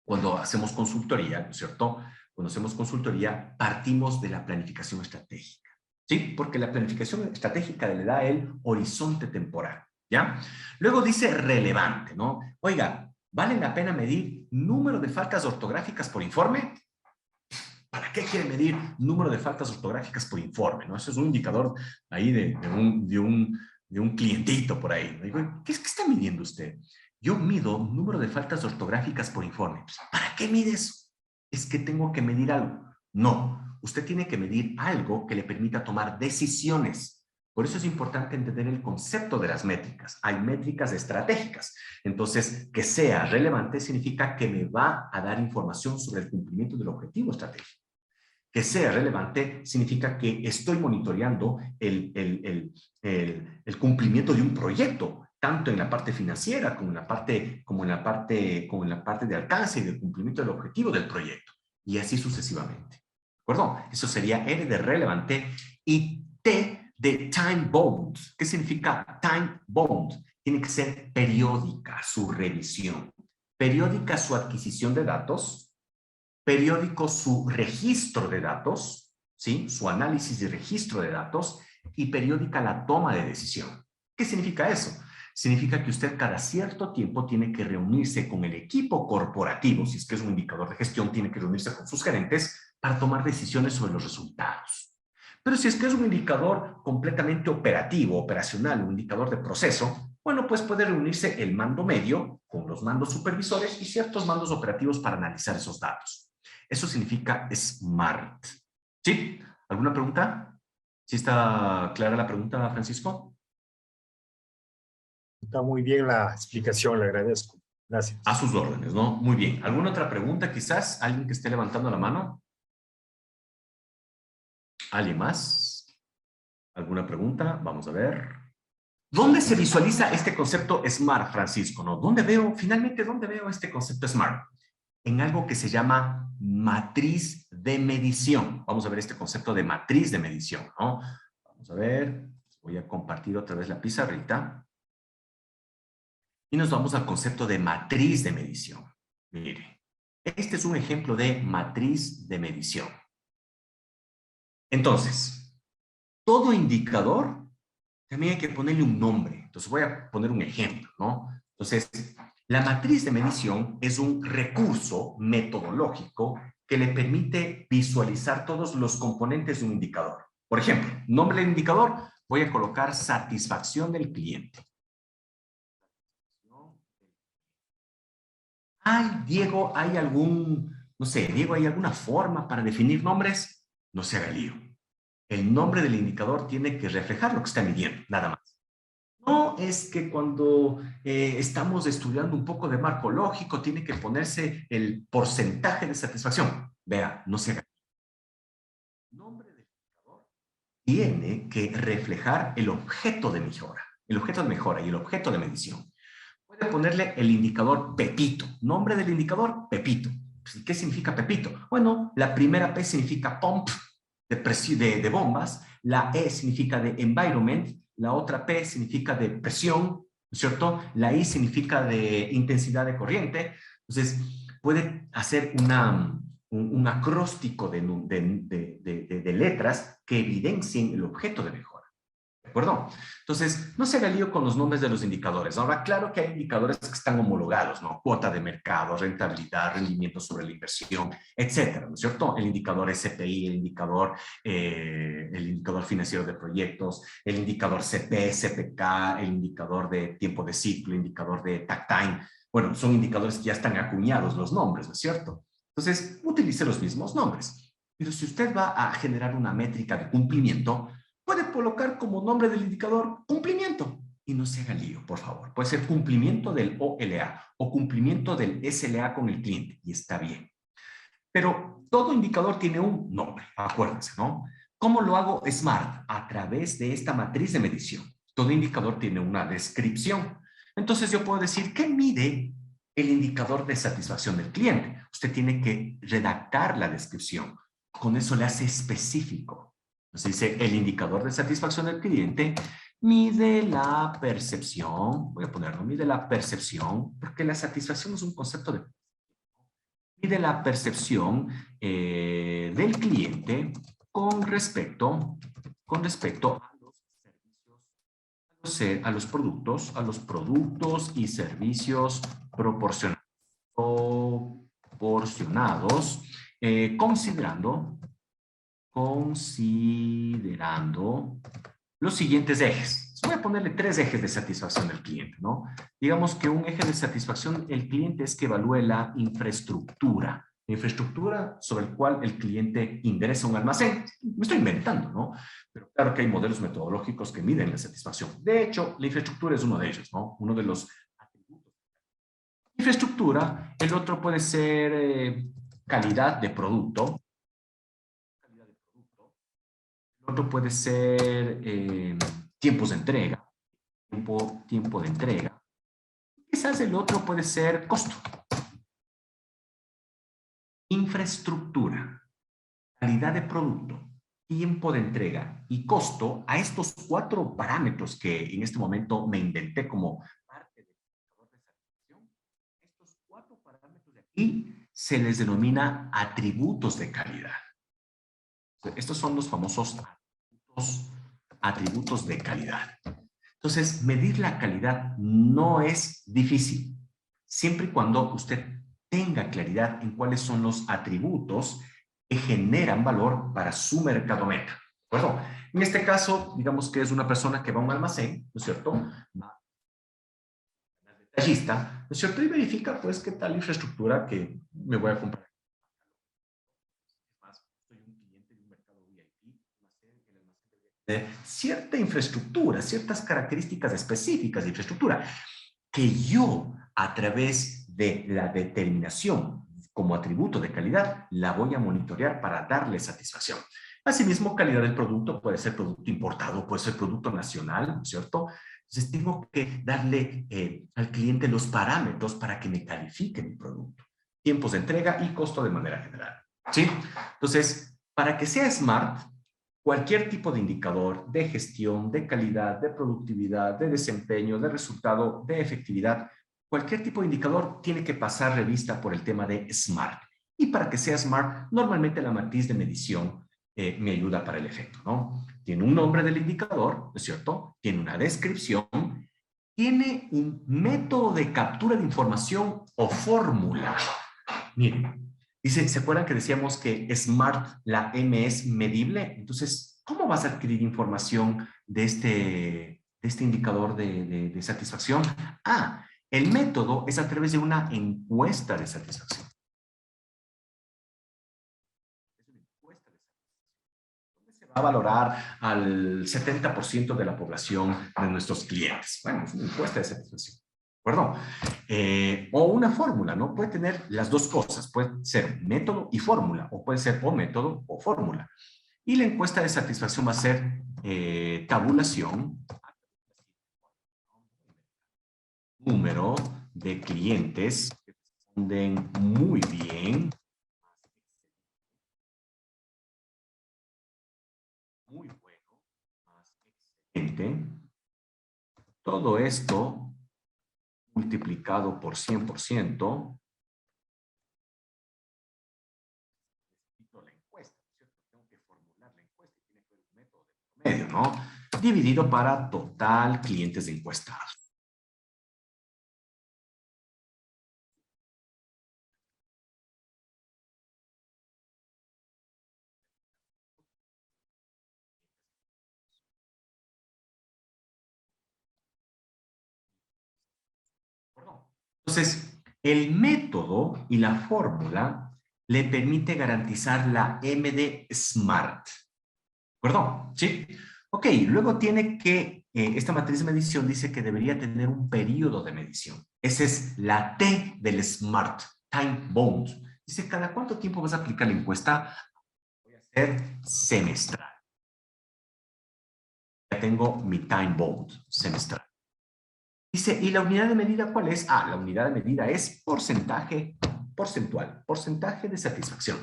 cuando hacemos consultoría, ¿no es cierto? Cuando hacemos consultoría, partimos de la planificación estratégica, ¿sí? Porque la planificación estratégica le da el horizonte temporal, ¿ya? Luego dice relevante, ¿no? Oiga, ¿vale la pena medir número de faltas ortográficas por informe? ¿Para qué quiere medir número de faltas ortográficas por informe? ¿No? Eso es un indicador ahí de un clientito por ahí. Digo, ¿qué está midiendo usted? Yo mido número de faltas ortográficas por informe. ¿Para qué mide eso? Es que tengo que medir algo. No, usted tiene que medir algo que le permita tomar decisiones. Por eso es importante entender el concepto de las métricas. Hay métricas estratégicas. Entonces, que sea relevante significa que me va a dar información sobre el cumplimiento del objetivo estratégico. Que sea relevante significa que estoy monitoreando el cumplimiento de un proyecto, tanto en la parte financiera como en la parte de alcance y de cumplimiento del objetivo del proyecto, y así sucesivamente. ¿De acuerdo? Eso sería R de relevante y T de time bound. ¿Qué significa time bound? Tiene que ser periódica su revisión, periódica su adquisición de datos, periódico su registro de datos, ¿sí? Su análisis y registro de datos, y periódica la toma de decisión. ¿Qué significa eso? Significa que usted cada cierto tiempo tiene que reunirse con el equipo corporativo, si es que es un indicador de gestión, tiene que reunirse con sus gerentes para tomar decisiones sobre los resultados. Pero si es que es un indicador completamente operativo, operacional, un indicador de proceso, bueno, pues puede reunirse el mando medio con los mandos supervisores y ciertos mandos operativos para analizar esos datos. Eso significa SMART. ¿Sí? ¿Alguna pregunta? ¿Sí está clara la pregunta, Francisco? Está muy bien la explicación, le agradezco. A Gracias. sus órdenes, ¿no? Muy bien. ¿Alguna otra pregunta quizás? ¿Alguien que esté levantando la mano? ¿Alguien más? ¿Alguna pregunta? Vamos a ver. ¿Dónde se visualiza este concepto SMART, Francisco? ¿No? Finalmente, dónde veo este concepto SMART? En algo que se llama matriz de medición. Vamos a ver este concepto de matriz de medición, ¿no? Vamos a ver, voy a compartir otra vez la pizarrita. Y nos vamos al concepto de matriz de medición. Mire, este es un ejemplo de matriz de medición. Entonces, todo indicador también hay que ponerle un nombre. Entonces voy a poner un ejemplo, ¿no? Entonces, la matriz de medición es un recurso metodológico que le permite visualizar todos los componentes de un indicador. Por ejemplo, nombre del indicador, voy a colocar satisfacción del cliente. Ay, Diego, ¿hay algún, no sé, Diego, ¿hay alguna forma para definir nombres? No se haga lío. El nombre del indicador tiene que reflejar lo que está midiendo, nada más. No es que cuando estamos estudiando un poco de marco lógico, tiene que ponerse el porcentaje de satisfacción. Vea, no se haga. El nombre del indicador tiene que reflejar el objeto de mejora, el objeto de mejora y el objeto de medición. Puede ponerle el indicador Pepito. Nombre del indicador, Pepito. ¿Qué significa Pepito? Bueno, la primera P significa pump, de bombas, la E significa de environment, la otra P significa de presión, ¿no es cierto? La I significa de intensidad de corriente. Entonces, puede hacer un acróstico de letras que evidencien el objeto de mejora. ¿De acuerdo? Entonces, no se haga lío con los nombres de los indicadores. Ahora, claro que hay indicadores que están homologados, ¿no? Cuota de mercado, rentabilidad, rendimiento sobre la inversión, etcétera, ¿no es cierto? El indicador SPI, el indicador financiero de proyectos, el indicador CP, CPK, el indicador de tiempo de ciclo, el indicador de takt time. Bueno, son indicadores que ya están acuñados los nombres, ¿no es cierto? Entonces, utilice los mismos nombres. Pero si usted va a generar una métrica de cumplimiento, puede colocar como nombre del indicador cumplimiento. Y no se haga lío, por favor. Puede ser cumplimiento del OLA o cumplimiento del SLA con el cliente. Y está bien. Pero todo indicador tiene un nombre, acuérdense, ¿no? ¿Cómo lo hago SMART? A través de esta matriz de medición. Todo indicador tiene una descripción. Entonces yo puedo decir, ¿qué mide el indicador de satisfacción del cliente? Usted tiene que redactar la descripción. Con eso le hace específico. Entonces dice, el indicador de satisfacción del cliente mide la percepción, voy a ponerlo, mide la percepción, porque la satisfacción es un concepto de... Mide la percepción del cliente con respecto a los servicios, a los productos y servicios proporcionados, considerando los siguientes ejes. Voy a ponerle 3 ejes de satisfacción del cliente, ¿no? Digamos que un eje de satisfacción del cliente es que evalúe la infraestructura sobre el cual el cliente ingresa a un almacén. Me estoy inventando, ¿no? Pero claro que hay modelos metodológicos que miden la satisfacción. De hecho, la infraestructura es uno de ellos, ¿no? Uno de los atributos. Infraestructura, el otro puede ser calidad de producto. El otro puede ser tiempos de entrega, tiempo de entrega. Quizás el otro puede ser costo. Infraestructura, calidad de producto, tiempo de entrega y costo. A estos 4 parámetros que en este momento me inventé como parte del indicador de satisfacción, estos 4 parámetros de aquí se les denomina atributos de calidad. Estos son los famosos atributos de calidad. Entonces, medir la calidad no es difícil, siempre y cuando usted tenga claridad en cuáles son los atributos que generan valor para su mercado meta. Bueno, en este caso, digamos que es una persona que va a un almacén, ¿no es cierto? Va al detallista, ¿no es cierto? Y verifica, pues, qué tal infraestructura que me voy a comprar. Cierta infraestructura, ciertas características específicas de infraestructura, que yo, a través de la determinación como atributo de calidad, la voy a monitorear para darle satisfacción. Asimismo, calidad del producto puede ser producto importado, puede ser producto nacional, ¿no es cierto? Entonces, tengo que darle al cliente los parámetros para que me califique mi producto. Tiempos de entrega y costo de manera general, ¿sí? Entonces, para que sea SMART, cualquier tipo de indicador de gestión, de calidad, de productividad, de desempeño, de resultado, de efectividad, cualquier tipo de indicador tiene que pasar revista por el tema de SMART. Y para que sea SMART, normalmente la matriz de medición me ayuda para el efecto, ¿no? Tiene un nombre del indicador, ¿no es cierto? Tiene una descripción, tiene un método de captura de información o fórmula. Miren, dice, ¿se acuerdan que decíamos que SMART, la M es medible? Entonces, ¿cómo vas a adquirir información de este indicador de satisfacción? Ah, El método es a través de una encuesta de satisfacción. Se va a valorar al 70% de la población de nuestros clientes. Bueno, es una encuesta de satisfacción. ¿De acuerdo? O una fórmula, ¿no? Puede tener las dos cosas. Puede ser método y fórmula, o puede ser o método o fórmula. Y la encuesta de satisfacción va a ser tabulación, número de clientes que responden muy bien, muy bueno, más excelente. Todo esto multiplicado por 100%, la encuesta, ¿cierto? Tengo que formular la encuesta, tiene que haber un método de promedio, ¿no? Dividido para total clientes encuestados. Entonces, el método y la fórmula le permite garantizar la MD SMART. ¿De acuerdo? ¿Sí? Ok, luego tiene que, esta matriz de medición dice que debería tener un periodo de medición. Esa es la T del SMART, Time Bound. Dice, ¿cada cuánto tiempo vas a aplicar la encuesta? Voy a hacer semestral. Ya tengo mi Time Bound, semestral. Dice, ¿y la unidad de medida cuál es? Ah, la unidad de medida es porcentaje porcentual, porcentaje de satisfacción.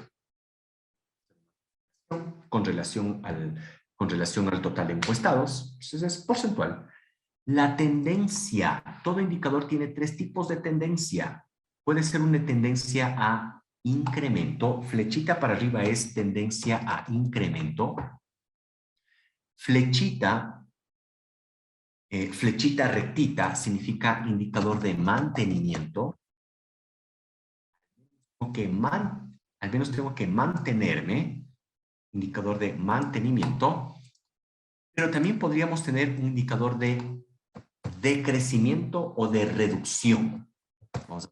Con relación al total de encuestados, entonces es porcentual. La tendencia, todo indicador tiene tres tipos de tendencia. Puede ser una tendencia a incremento, flechita para arriba es tendencia a incremento, flechita rectita significa indicador de mantenimiento. Al menos tengo que mantenerme, indicador de mantenimiento, pero también podríamos tener un indicador de crecimiento o de reducción. Vamos a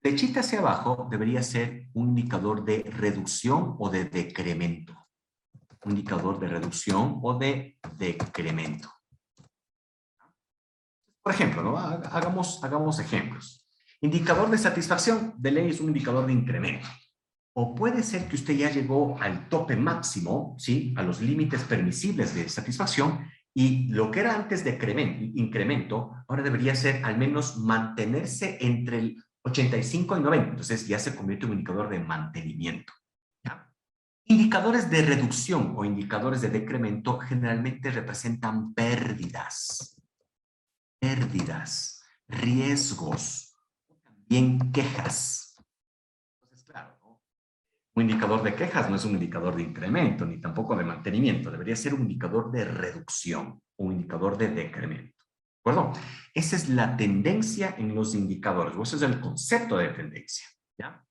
flechita hacia abajo debería ser un indicador de reducción o de decremento. Un indicador de reducción o de decremento. Por ejemplo, ¿no? Hagamos ejemplos. Indicador de satisfacción de ley es un indicador de incremento. O puede ser que usted ya llegó al tope máximo, ¿sí? A los límites permisibles de satisfacción y lo que era antes de incremento, ahora debería ser al menos mantenerse entre el 85 y 90. Entonces ya se convierte en un indicador de mantenimiento. ¿Ya? Indicadores de reducción o indicadores de decremento generalmente representan pérdidas, riesgos, también quejas. Entonces, claro, ¿no? Un indicador de quejas no es un indicador de incremento, ni tampoco de mantenimiento. Debería ser un indicador de reducción, un indicador de decremento. ¿De acuerdo? Esa es la tendencia en los indicadores, o ese es el concepto de tendencia. ¿Ya?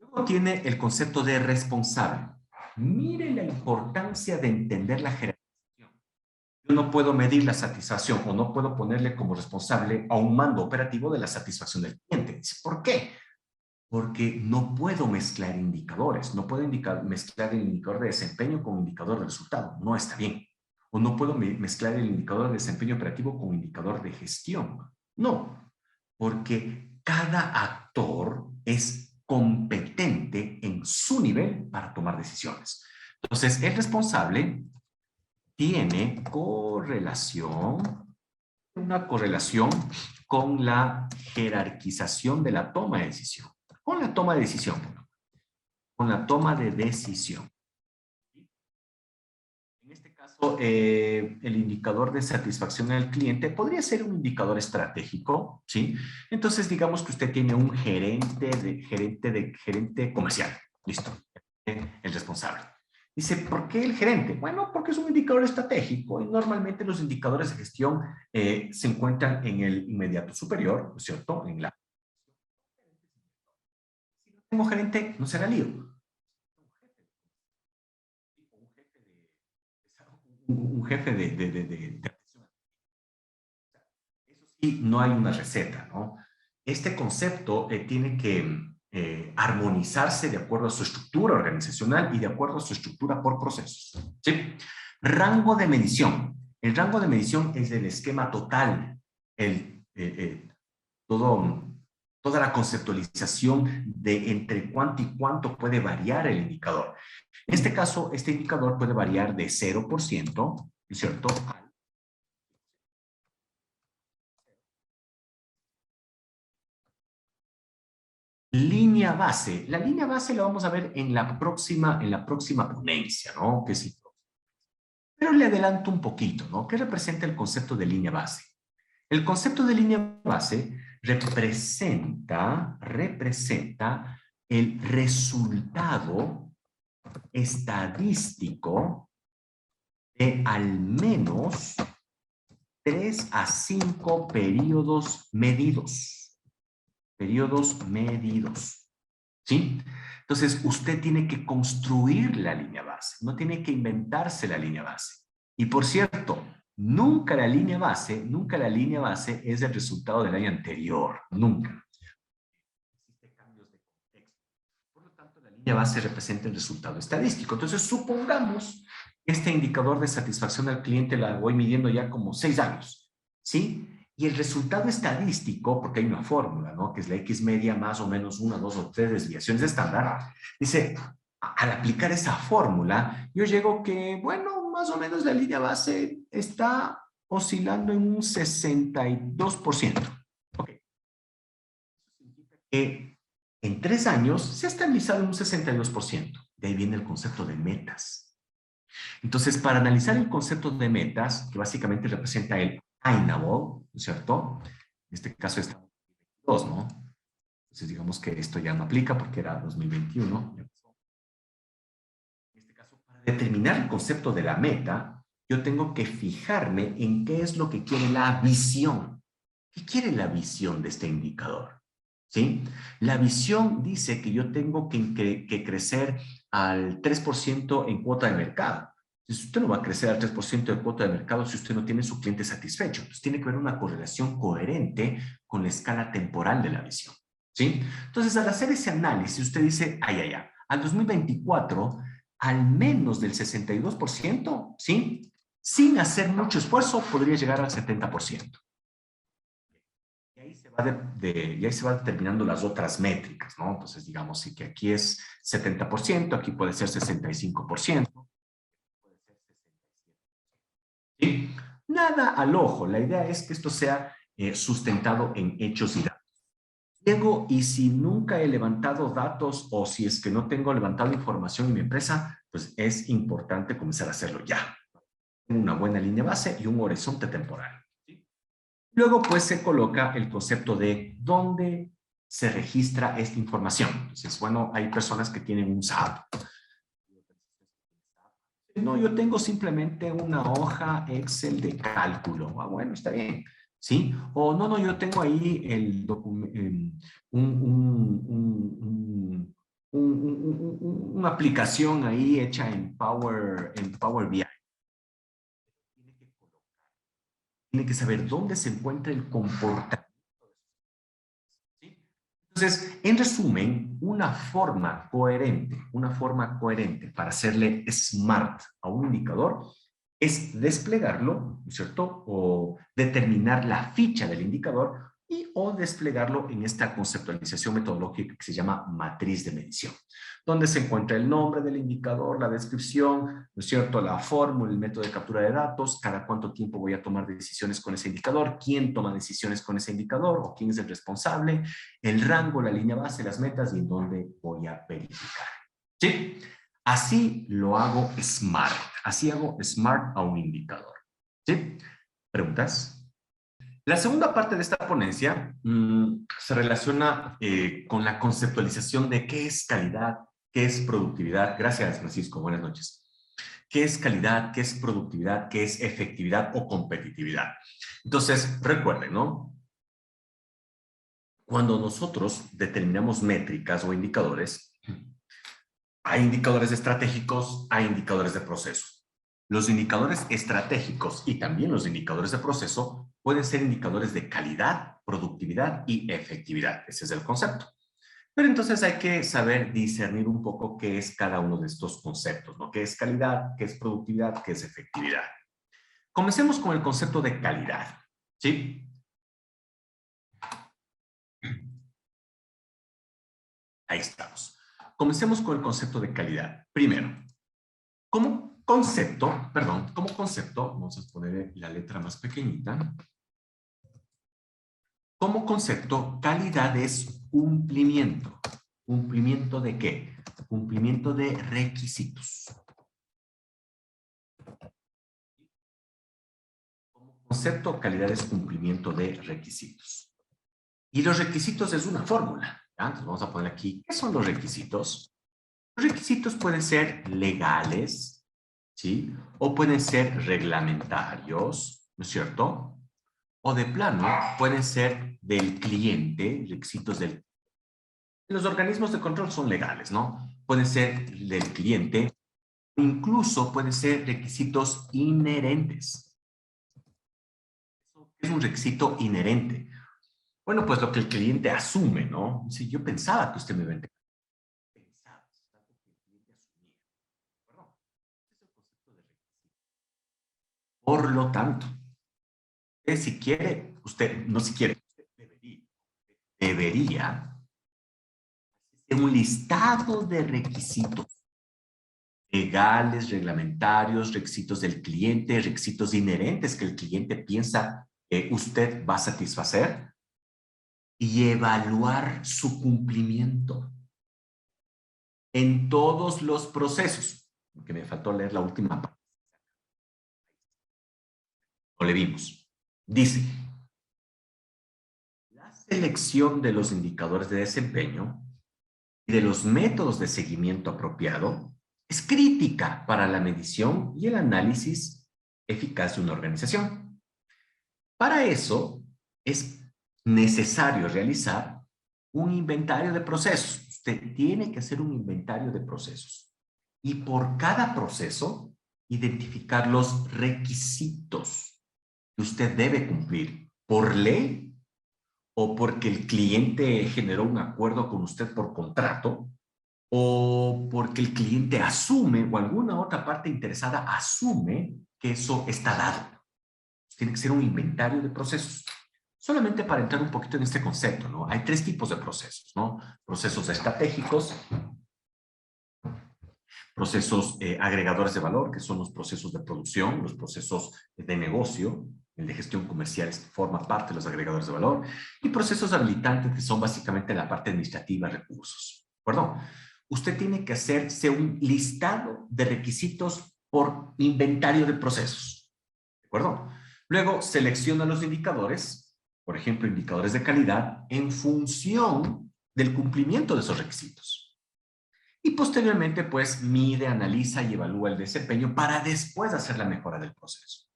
Luego tiene el concepto de responsable. Mire la importancia de entender la jerarquía. Yo no puedo medir la satisfacción o no puedo ponerle como responsable a un mando operativo de la satisfacción del cliente. ¿Por qué? Porque no puedo mezclar indicadores. No puedo mezclar el indicador de desempeño con indicador de resultado. No está bien. O no puedo mezclar el indicador de desempeño operativo con indicador de gestión. No, porque cada actor es competente en su nivel para tomar decisiones. Entonces, el responsable tiene una correlación con la jerarquización de la toma de decisión. Con la toma de decisión. Con la toma de decisión. En este caso, el indicador de satisfacción del cliente podría ser un indicador estratégico, ¿sí? Entonces, digamos que usted tiene un gerente comercial. Listo. El responsable. Dice, ¿por qué el gerente? Bueno, porque es un indicador estratégico y normalmente los indicadores de gestión se encuentran en el inmediato superior, ¿no es cierto? Si no tengo gerente, no será lío. jefe Eso sí, no hay una receta, ¿no? Este concepto tiene que armonizarse de acuerdo a su estructura organizacional y de acuerdo a su estructura por procesos, ¿sí? Rango de medición. El rango de medición es el esquema total, toda la conceptualización de entre cuánto y cuánto puede variar el indicador. En este caso, este indicador puede variar de 0%, ¿no es cierto?, línea base. La línea base la vamos a ver en la próxima ponencia, ¿no? Que sí. Pero le adelanto un poquito, ¿no? ¿Qué representa el concepto de línea base? El concepto de línea base representa el resultado estadístico de al menos 3 a 5 periodos medidos. Periodos medidos. ¿Sí? Entonces, usted tiene que construir la línea base, no tiene que inventarse la línea base. Y por cierto, nunca la línea base es el resultado del año anterior, nunca. Existen cambios de contexto. Por lo tanto, la línea base representa el resultado estadístico. Entonces, supongamos que este indicador de satisfacción al cliente la voy midiendo ya como 6 años, ¿sí? Y el resultado estadístico, porque hay una fórmula, ¿no? Que es la X media más o menos 1, 2 o 3 desviaciones estándar. Dice, al aplicar esa fórmula, yo llego que, bueno, más o menos la línea base está oscilando en un 62%. Ok. Eso significa que en 3 años se ha estabilizado en un 62%. De ahí viene el concepto de metas. Entonces, para analizar el concepto de metas, que básicamente representa el attainable, ¿no es cierto? En este caso está 2022, ¿no? Entonces, digamos que esto ya no aplica porque era 2021. En este caso, para determinar el concepto de la meta, yo tengo que fijarme en qué es lo que quiere la visión. ¿Qué quiere la visión de este indicador? ¿Sí? La visión dice que yo tengo que crecer al 3% en cuota de mercado. Usted no va a crecer al 3% de cuota de mercado si usted no tiene su cliente satisfecho. Entonces, tiene que haber una correlación coherente con la escala temporal de la visión, ¿sí? Entonces, al hacer ese análisis, usted dice, al 2024, al menos del 62%, ¿sí? Sin hacer mucho esfuerzo, podría llegar al 70%. Y ahí se va determinando las otras métricas, ¿no? Entonces, digamos, sí que aquí es 70%, aquí puede ser 65%. ¿Sí? Nada al ojo. La idea es que esto sea sustentado en hechos y datos. Diego, y si nunca he levantado datos o si es que no tengo levantado información en mi empresa, pues es importante comenzar a hacerlo ya. Una buena línea base y un horizonte temporal. ¿Sí? Luego, pues, se coloca el concepto de dónde se registra esta información. Entonces, bueno, hay personas que tienen un SAP. No, yo tengo simplemente una hoja Excel de cálculo. Ah, bueno, está bien. ¿Sí? O no, yo tengo ahí el una aplicación ahí hecha en Power BI. Tiene que saber dónde se encuentra el comportamiento. ¿Sí? Entonces, en resumen, una forma coherente para hacerle smart a un indicador es desplegarlo, ¿no es cierto? O determinar la ficha del indicador o desplegarlo en esta conceptualización metodológica que se llama matriz de medición, donde se encuentra el nombre del indicador, la descripción, ¿no es cierto? La fórmula, el método de captura de datos, cada cuánto tiempo voy a tomar decisiones con ese indicador, quién toma decisiones con ese indicador o quién es el responsable, el rango, la línea base, las metas y en dónde voy a verificar. ¿Sí? Así lo hago smart. Así hago smart a un indicador. ¿Sí? ¿Preguntas? La segunda parte de esta ponencia se relaciona con la conceptualización de qué es calidad, qué es productividad. Gracias, Francisco. Buenas noches. ¿Qué es calidad, qué es productividad, qué es efectividad o competitividad? Entonces, recuerden, ¿no? Cuando nosotros determinamos métricas o indicadores, hay indicadores estratégicos, hay indicadores de proceso. Los indicadores estratégicos y también los indicadores de proceso pueden ser indicadores de calidad, productividad y efectividad. Ese es el concepto. Pero entonces hay que saber discernir un poco qué es cada uno de estos conceptos, ¿no? ¿Qué es calidad? ¿Qué es productividad? ¿Qué es efectividad? Comencemos con el concepto de calidad, ¿sí? Ahí estamos. Comencemos con el concepto de calidad. Primero, como concepto, vamos a poner la letra más pequeñita. Como concepto, calidad es cumplimiento. ¿Cumplimiento de qué? Cumplimiento de requisitos. Como concepto, calidad es cumplimiento de requisitos. Y los requisitos es una fórmula. ¿Ya? Entonces vamos a poner aquí, ¿qué son los requisitos? Los requisitos pueden ser legales, ¿sí? O pueden ser reglamentarios, ¿no es cierto? O de plano, pueden ser del cliente, requisitos del... Los organismos de control son legales, ¿no? Pueden ser del cliente, incluso pueden ser requisitos inherentes. ¿Qué es un requisito inherente? Bueno, pues lo que el cliente asume, ¿no? Si yo pensaba que usted me iba a entender. Pensaba, es algo que el cliente asumía. Perdón, ese es el concepto de requisito. Por lo tanto, si quiere, usted, no si quiere, usted debería hacer un listado de requisitos legales, reglamentarios, requisitos del cliente, requisitos inherentes que el cliente piensa que usted va a satisfacer y evaluar su cumplimiento en todos los procesos. Que me faltó leer la última parte. No le vimos. Dice, la selección de los indicadores de desempeño y de los métodos de seguimiento apropiado es crítica para la medición y el análisis eficaz de una organización. Para eso es necesario realizar un inventario de procesos. Usted tiene que hacer un inventario de procesos y por cada proceso identificar los requisitos que usted debe cumplir por ley o porque el cliente generó un acuerdo con usted por contrato o porque el cliente asume o alguna otra parte interesada asume que eso está dado. Tiene que ser un inventario de procesos. Solamente para entrar un poquito en este concepto, ¿no? Hay tres tipos de procesos, ¿no? Procesos estratégicos, procesos agregadores de valor, que son los procesos de producción, los procesos de negocio, el de gestión comercial forma parte de los agregadores de valor, y procesos habilitantes, que son básicamente la parte administrativa, recursos. ¿De acuerdo? Usted tiene que hacerse un listado de requisitos por inventario de procesos. ¿De acuerdo? Luego selecciona los indicadores, por ejemplo, indicadores de calidad, en función del cumplimiento de esos requisitos. Y posteriormente, pues, mide, analiza y evalúa el desempeño para después hacer la mejora del proceso.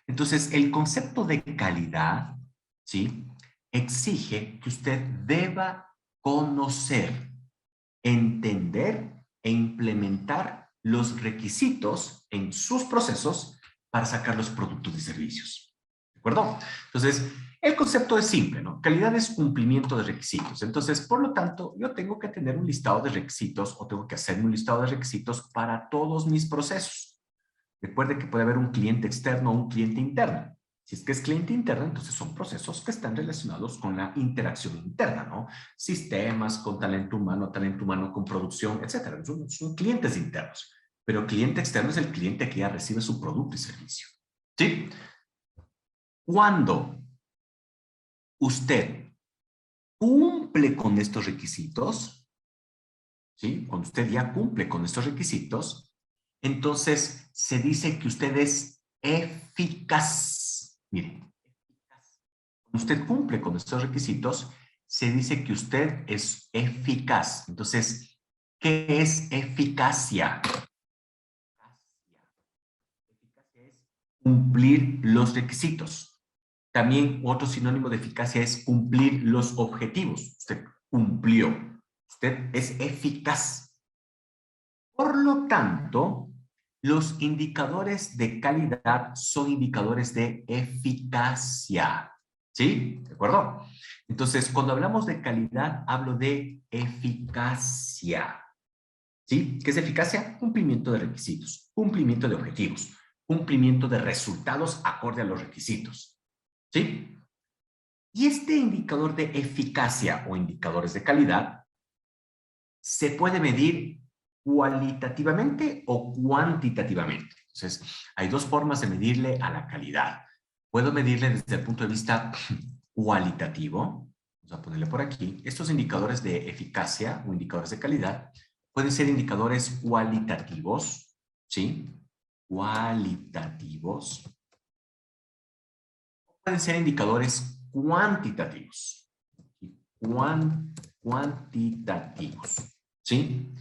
Entonces, el concepto de calidad, ¿sí? Exige que usted deba conocer, entender e implementar los requisitos en sus procesos para sacar los productos y servicios. ¿De acuerdo? Entonces, el concepto es simple, ¿no? Calidad es cumplimiento de requisitos. Entonces, por lo tanto, yo tengo que tener un listado de requisitos o tengo que hacerme un listado de requisitos para todos mis procesos. Recuerde que puede haber un cliente externo o un cliente interno. Si es que es cliente interno, entonces son procesos que están relacionados con la interacción interna, ¿no? Sistemas con talento humano con producción, etcétera. Son clientes internos. Pero cliente externo es el cliente que ya recibe su producto y servicio. ¿Sí? Cuando usted cumple con estos requisitos, ¿sí? Cuando usted ya cumple con estos requisitos, entonces se dice que usted es eficaz. Mire, cuando usted cumple con estos requisitos, se dice que usted es eficaz. Entonces, ¿qué es eficacia? Eficacia es cumplir los requisitos. También otro sinónimo de eficacia es cumplir los objetivos. Usted cumplió. Usted es eficaz. Por lo tanto, Los indicadores de calidad son indicadores de eficacia. ¿Sí? ¿De acuerdo? Entonces, cuando hablamos de calidad, hablo de eficacia. ¿Sí? ¿Qué es eficacia? Cumplimiento de requisitos, cumplimiento de objetivos, cumplimiento de resultados acorde a los requisitos. ¿Sí? Y este indicador de eficacia o indicadores de calidad se puede medir cualitativamente o cuantitativamente. Entonces, hay dos formas de medirle a la calidad. Puedo medirle desde el punto de vista cualitativo. Vamos a ponerle por aquí. Estos indicadores de eficacia o indicadores de calidad pueden ser indicadores cualitativos, ¿sí? Cualitativos. Pueden ser indicadores cuantitativos. Cuantitativos, ¿sí?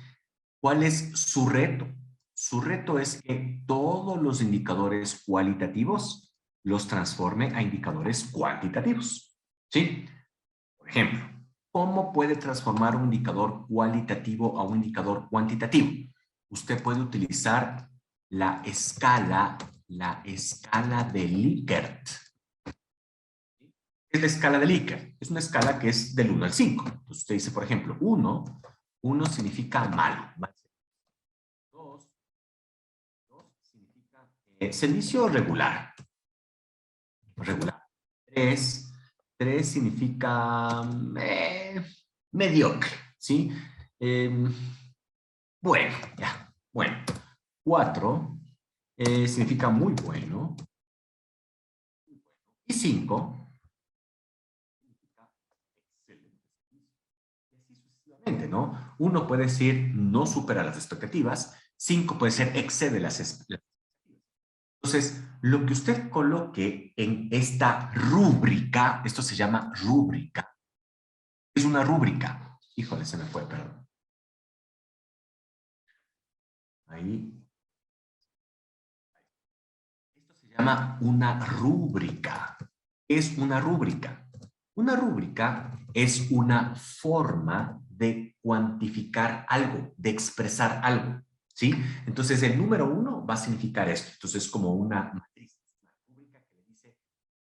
¿Cuál es su reto? Su reto es que todos los indicadores cualitativos los transforme a indicadores cuantitativos, ¿sí? Por ejemplo, ¿cómo puede transformar un indicador cualitativo a un indicador cuantitativo? Usted puede utilizar la escala de Likert. ¿Qué es la escala de Likert? Es una escala que es del 1 al 5. Entonces usted dice, por ejemplo, 1 significa malo. 2 significa servicio regular. Regular. 3 significa mediocre, ¿sí? Bueno, ya, bueno. 4 significa muy bueno. Y 5 significa excelente. Y así sucesivamente, ¿no? 1 puede decir no supera las expectativas, 5 puede ser excede las expectativas. Entonces, lo que usted coloque en esta rúbrica, esto se llama rúbrica, es una rúbrica. Híjole, se me fue, perdón. Ahí. Esto se llama una rúbrica. ¿Qué es una rúbrica? Una rúbrica es una forma de cuantificar algo, de expresar algo, ¿sí? Entonces, el número 1 va a significar esto. Entonces, es como una matriz, una rúbrica que le dice,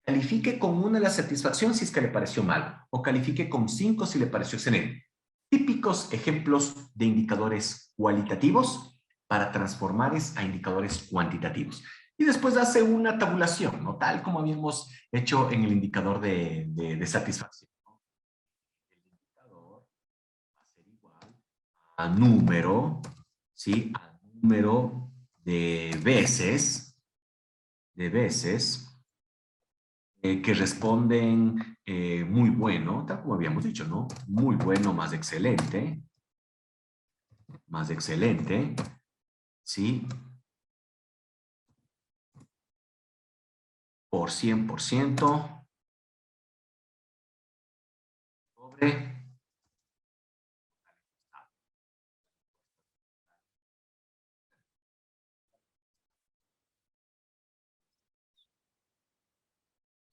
califique con 1 la satisfacción si es que le pareció mal, o califique con 5 si le pareció excelente. Típicos ejemplos de indicadores cualitativos para transformar a indicadores cuantitativos. Y después hace una tabulación, ¿no? Tal como habíamos hecho en el indicador de satisfacción, ¿no? El indicador va a ser igual a número, ¿sí? A número de veces que responden muy bueno, tal como habíamos dicho, ¿no? Muy bueno más excelente, ¿sí? Por 100% sobre.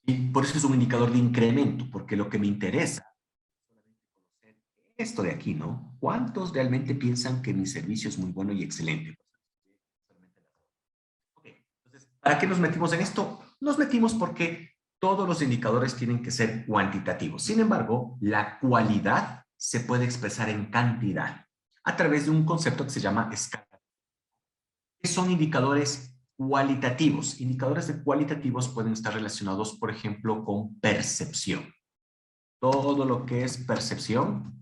Y por eso es un indicador de incremento, porque lo que me interesa es esto de aquí, ¿no? ¿Cuántos realmente piensan que mi servicio es muy bueno y excelente? Okay. Entonces, ¿para qué nos metimos en esto? Nos metimos porque todos los indicadores tienen que ser cuantitativos. Sin embargo, la cualidad se puede expresar en cantidad a través de un concepto que se llama escala. ¿Qué son indicadores cualitativos? Indicadores de cualitativos pueden estar relacionados, por ejemplo, con percepción. Todo lo que es percepción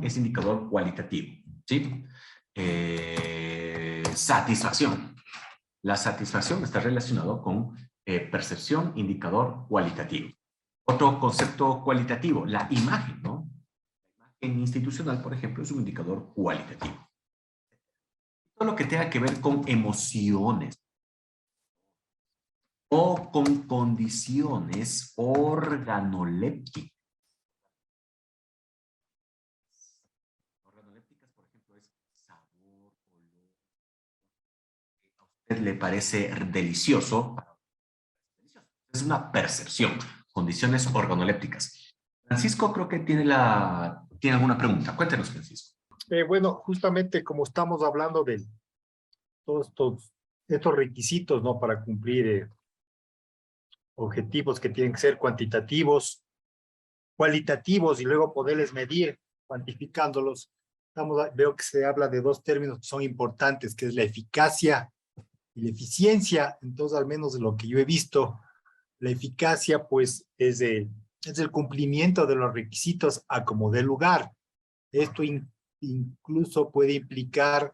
es indicador cualitativo, ¿sí? Satisfacción. La satisfacción está relacionado con percepción, indicador cualitativo. Otro concepto cualitativo, la imagen, ¿no? La imagen institucional, por ejemplo, es un indicador cualitativo. Todo lo que tenga que ver con emociones o con condiciones organolépticas. Organolépticas, por ejemplo, es sabor, olor. A usted le parece delicioso. Es una percepción. Condiciones organolépticas. Francisco creo que tiene alguna pregunta. Cuéntenos, Francisco. Bueno, justamente como estamos hablando de todos estos requisitos, ¿no? Para cumplir objetivos que tienen que ser cuantitativos, cualitativos y luego poderles medir, cuantificándolos. Veo que se habla de dos términos que son importantes, que es la eficacia y la eficiencia. Entonces, al menos de lo que yo he visto, la eficacia, pues, es el cumplimiento de los requisitos a como dé lugar. Esto incluso puede implicar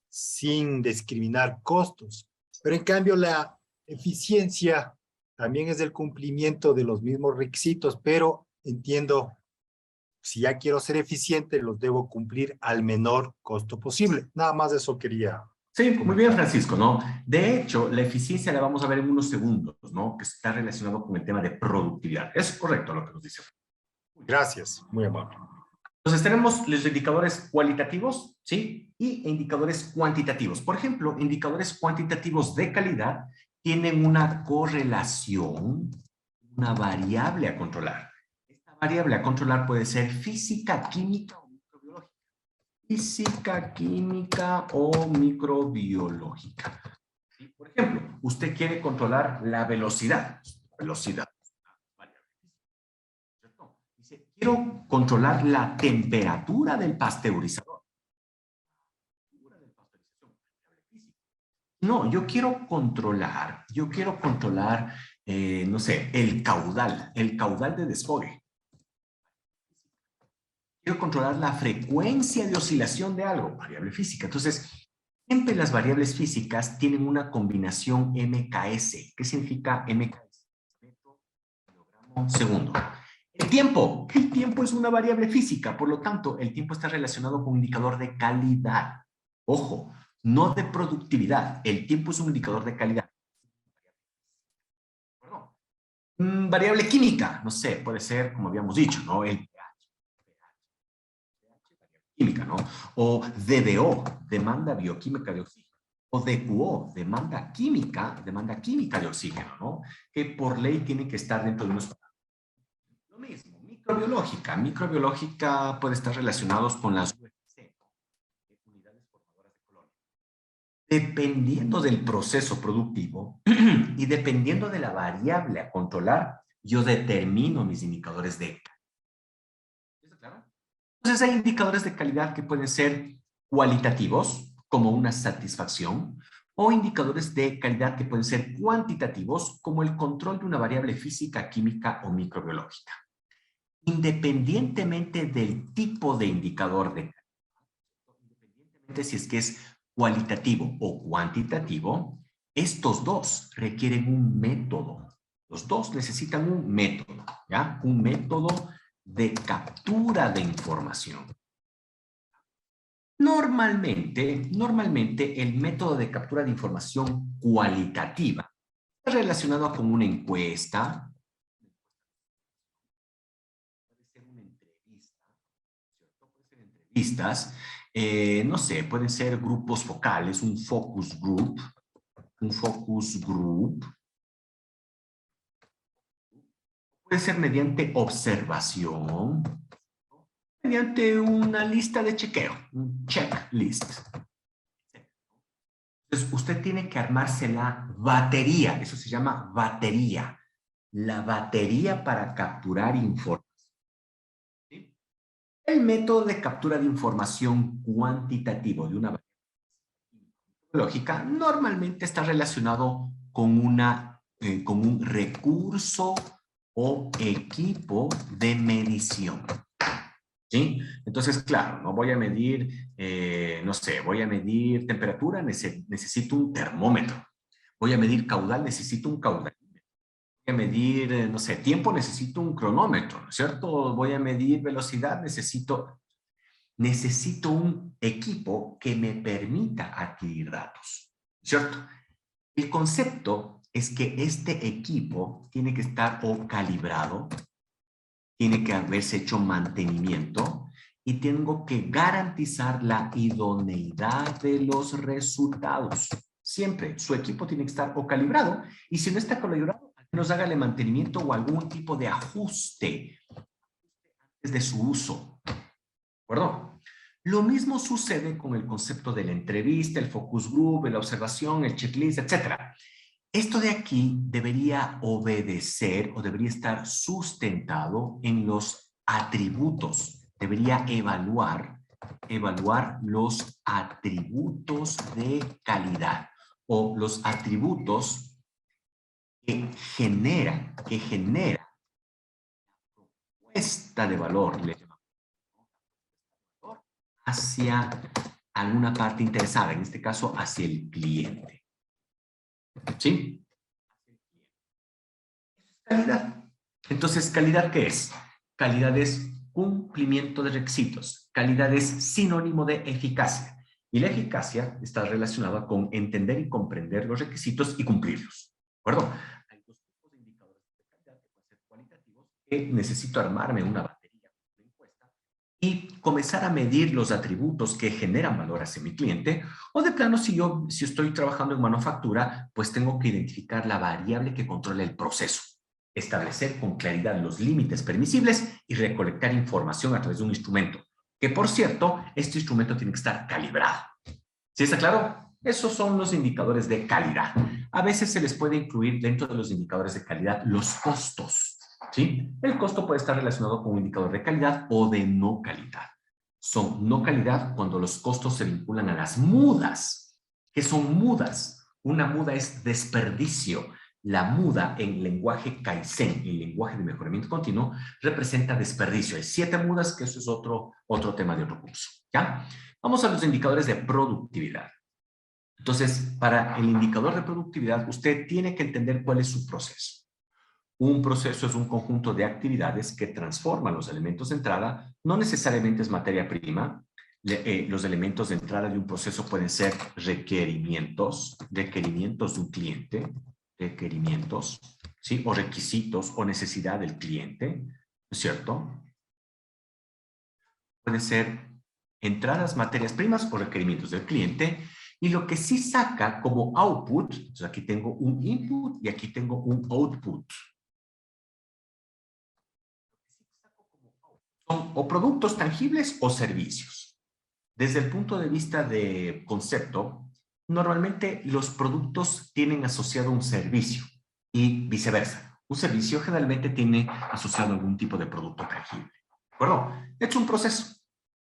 sin discriminar costos. Pero en cambio, la eficiencia también es el cumplimiento de los mismos requisitos, pero entiendo, si ya quiero ser eficiente, los debo cumplir al menor costo posible. Nada más eso quería Sí, muy bien, comentar. Francisco, ¿no? De hecho, la eficiencia la vamos a ver en unos segundos, ¿no? Que está relacionado con el tema de productividad. Es correcto lo que nos dice. Gracias, muy amable. Entonces tenemos los indicadores cualitativos, ¿sí? Y indicadores cuantitativos. Por ejemplo, indicadores cuantitativos de calidad tienen una correlación, una variable a controlar. Esta variable a controlar puede ser física, química o microbiológica. Física, química o microbiológica. ¿Sí? Por ejemplo, usted quiere controlar la velocidad. Velocidad. Dice, quiero controlar la temperatura del pasteurizador. No, yo quiero controlar, no sé, el caudal de desfogue. Quiero controlar la frecuencia de oscilación de algo, variable física. Entonces, siempre las variables físicas tienen una combinación MKS. ¿Qué significa MKS? Metro, kilogramo, segundo. El tiempo es una variable física, por lo tanto, el tiempo está relacionado con un indicador de calidad. Ojo, no de productividad. El tiempo es un indicador de calidad. Bueno, variable química, no sé, puede ser, como habíamos dicho, ¿no? El química, ¿no? O DBO, demanda bioquímica de oxígeno. O DQO, demanda química de oxígeno, ¿no? Que por ley tiene que estar dentro de unos... Lo mismo, microbiológica. Microbiológica puede estar relacionados con las UFC, unidades formadoras de colonia. Dependiendo del proceso productivo y dependiendo de la variable a controlar, yo determino mis indicadores de calidad. ¿Está claro? Entonces hay indicadores de calidad que pueden ser cualitativos, como una satisfacción, o indicadores de calidad que pueden ser cuantitativos, como el control de una variable física, química o microbiológica. Independientemente del tipo de indicador de calidad, independientemente si es que es cualitativo o cuantitativo, estos dos requieren un método. Los dos necesitan un método, ¿ya? Un método de captura de información. Normalmente el método de captura de información cualitativa está relacionado con una encuesta, puede ser una entrevista, ¿cierto? Puede ser entrevistas, no sé, pueden ser grupos focales, un focus group, puede ser mediante observación, mediante una lista de chequeo, un checklist. Entonces, usted tiene que armarse la batería, eso se llama batería, la batería para capturar información. ¿Sí? El método de captura de información cuantitativo de una variable lógica normalmente está relacionado con un recurso o equipo de medición. ¿Sí? Entonces, claro, no voy a medir, no sé, voy a medir temperatura, necesito un termómetro. Voy a medir caudal, necesito un caudal. Voy a medir, no sé, tiempo, necesito un cronómetro, ¿no es cierto? Voy a medir velocidad, necesito un equipo que me permita adquirir datos, ¿cierto? El concepto es que este equipo tiene que estar o calibrado, tiene que haberse hecho mantenimiento y tengo que garantizar la idoneidad de los resultados. Siempre su equipo tiene que estar o calibrado y si no está calibrado, al menos hágale mantenimiento o algún tipo de ajuste antes de su uso. ¿De acuerdo? Lo mismo sucede con el concepto de la entrevista, el focus group, la observación, el checklist, etc. Esto de aquí debería obedecer o debería estar sustentado en los atributos. Debería evaluar los atributos de calidad o los atributos que genera propuesta de valor, le llamamos, hacia alguna parte interesada, en este caso hacia el cliente. ¿Sí? Calidad. Entonces, ¿calidad qué es? Calidad es cumplimiento de requisitos. Calidad es sinónimo de eficacia. Y la eficacia está relacionada con entender y comprender los requisitos y cumplirlos. ¿De acuerdo? Hay dos tipos de indicadores de calidad que pueden ser cualitativos, que necesito armarme una batería de encuesta y comenzar a medir los atributos que generan valor hacia mi cliente, o de plano, si estoy trabajando en manufactura, pues tengo que identificar la variable que controla el proceso, establecer con claridad los límites permisibles y recolectar información a través de un instrumento, que por cierto, este instrumento tiene que estar calibrado. ¿Sí está claro? Esos son los indicadores de calidad. A veces se les puede incluir dentro de los indicadores de calidad los costos. ¿Sí? El costo puede estar relacionado con un indicador de calidad o de no calidad. Son no calidad cuando los costos se vinculan a las mudas. ¿Qué son mudas? Una muda es desperdicio. La muda en lenguaje Kaizen, el lenguaje de mejoramiento continuo, representa desperdicio. Hay 7 mudas, que eso es otro tema de otro curso. ¿Ya? Vamos a los indicadores de productividad. Entonces, para el indicador de productividad, usted tiene que entender cuál es su proceso. Un proceso es un conjunto de actividades que transforman los elementos de entrada, no necesariamente es materia prima. Los elementos de entrada de un proceso pueden ser requerimientos de un cliente, ¿sí? O requisitos o necesidad del cliente, ¿no es cierto? Pueden ser entradas, materias primas o requerimientos del cliente. Y lo que sí saca como output, entonces aquí tengo un input y aquí tengo un output. Son o productos tangibles o servicios. Desde el punto de vista de concepto, normalmente los productos tienen asociado un servicio y viceversa. Un servicio generalmente tiene asociado algún tipo de producto tangible. ¿De acuerdo? Es un proceso.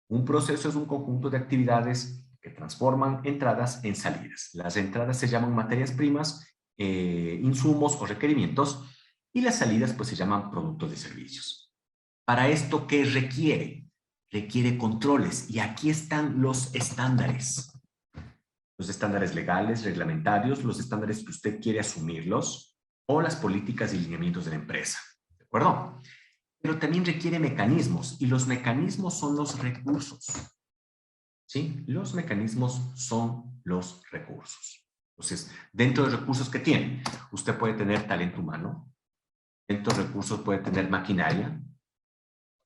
Un proceso es un conjunto de actividades que transforman entradas en salidas. Las entradas se llaman materias primas, insumos o requerimientos, y las salidas pues se llaman productos de servicios. Para esto, ¿qué requiere? Requiere controles, y aquí están los estándares. Los estándares legales, reglamentarios, los estándares que usted quiere asumirlos, o las políticas y lineamientos de la empresa. ¿De acuerdo? Pero también requiere mecanismos, y los mecanismos son los recursos. ¿Sí? Los mecanismos son los recursos. Entonces, dentro de los recursos que tiene, usted puede tener talento humano, dentro de recursos puede tener maquinaria,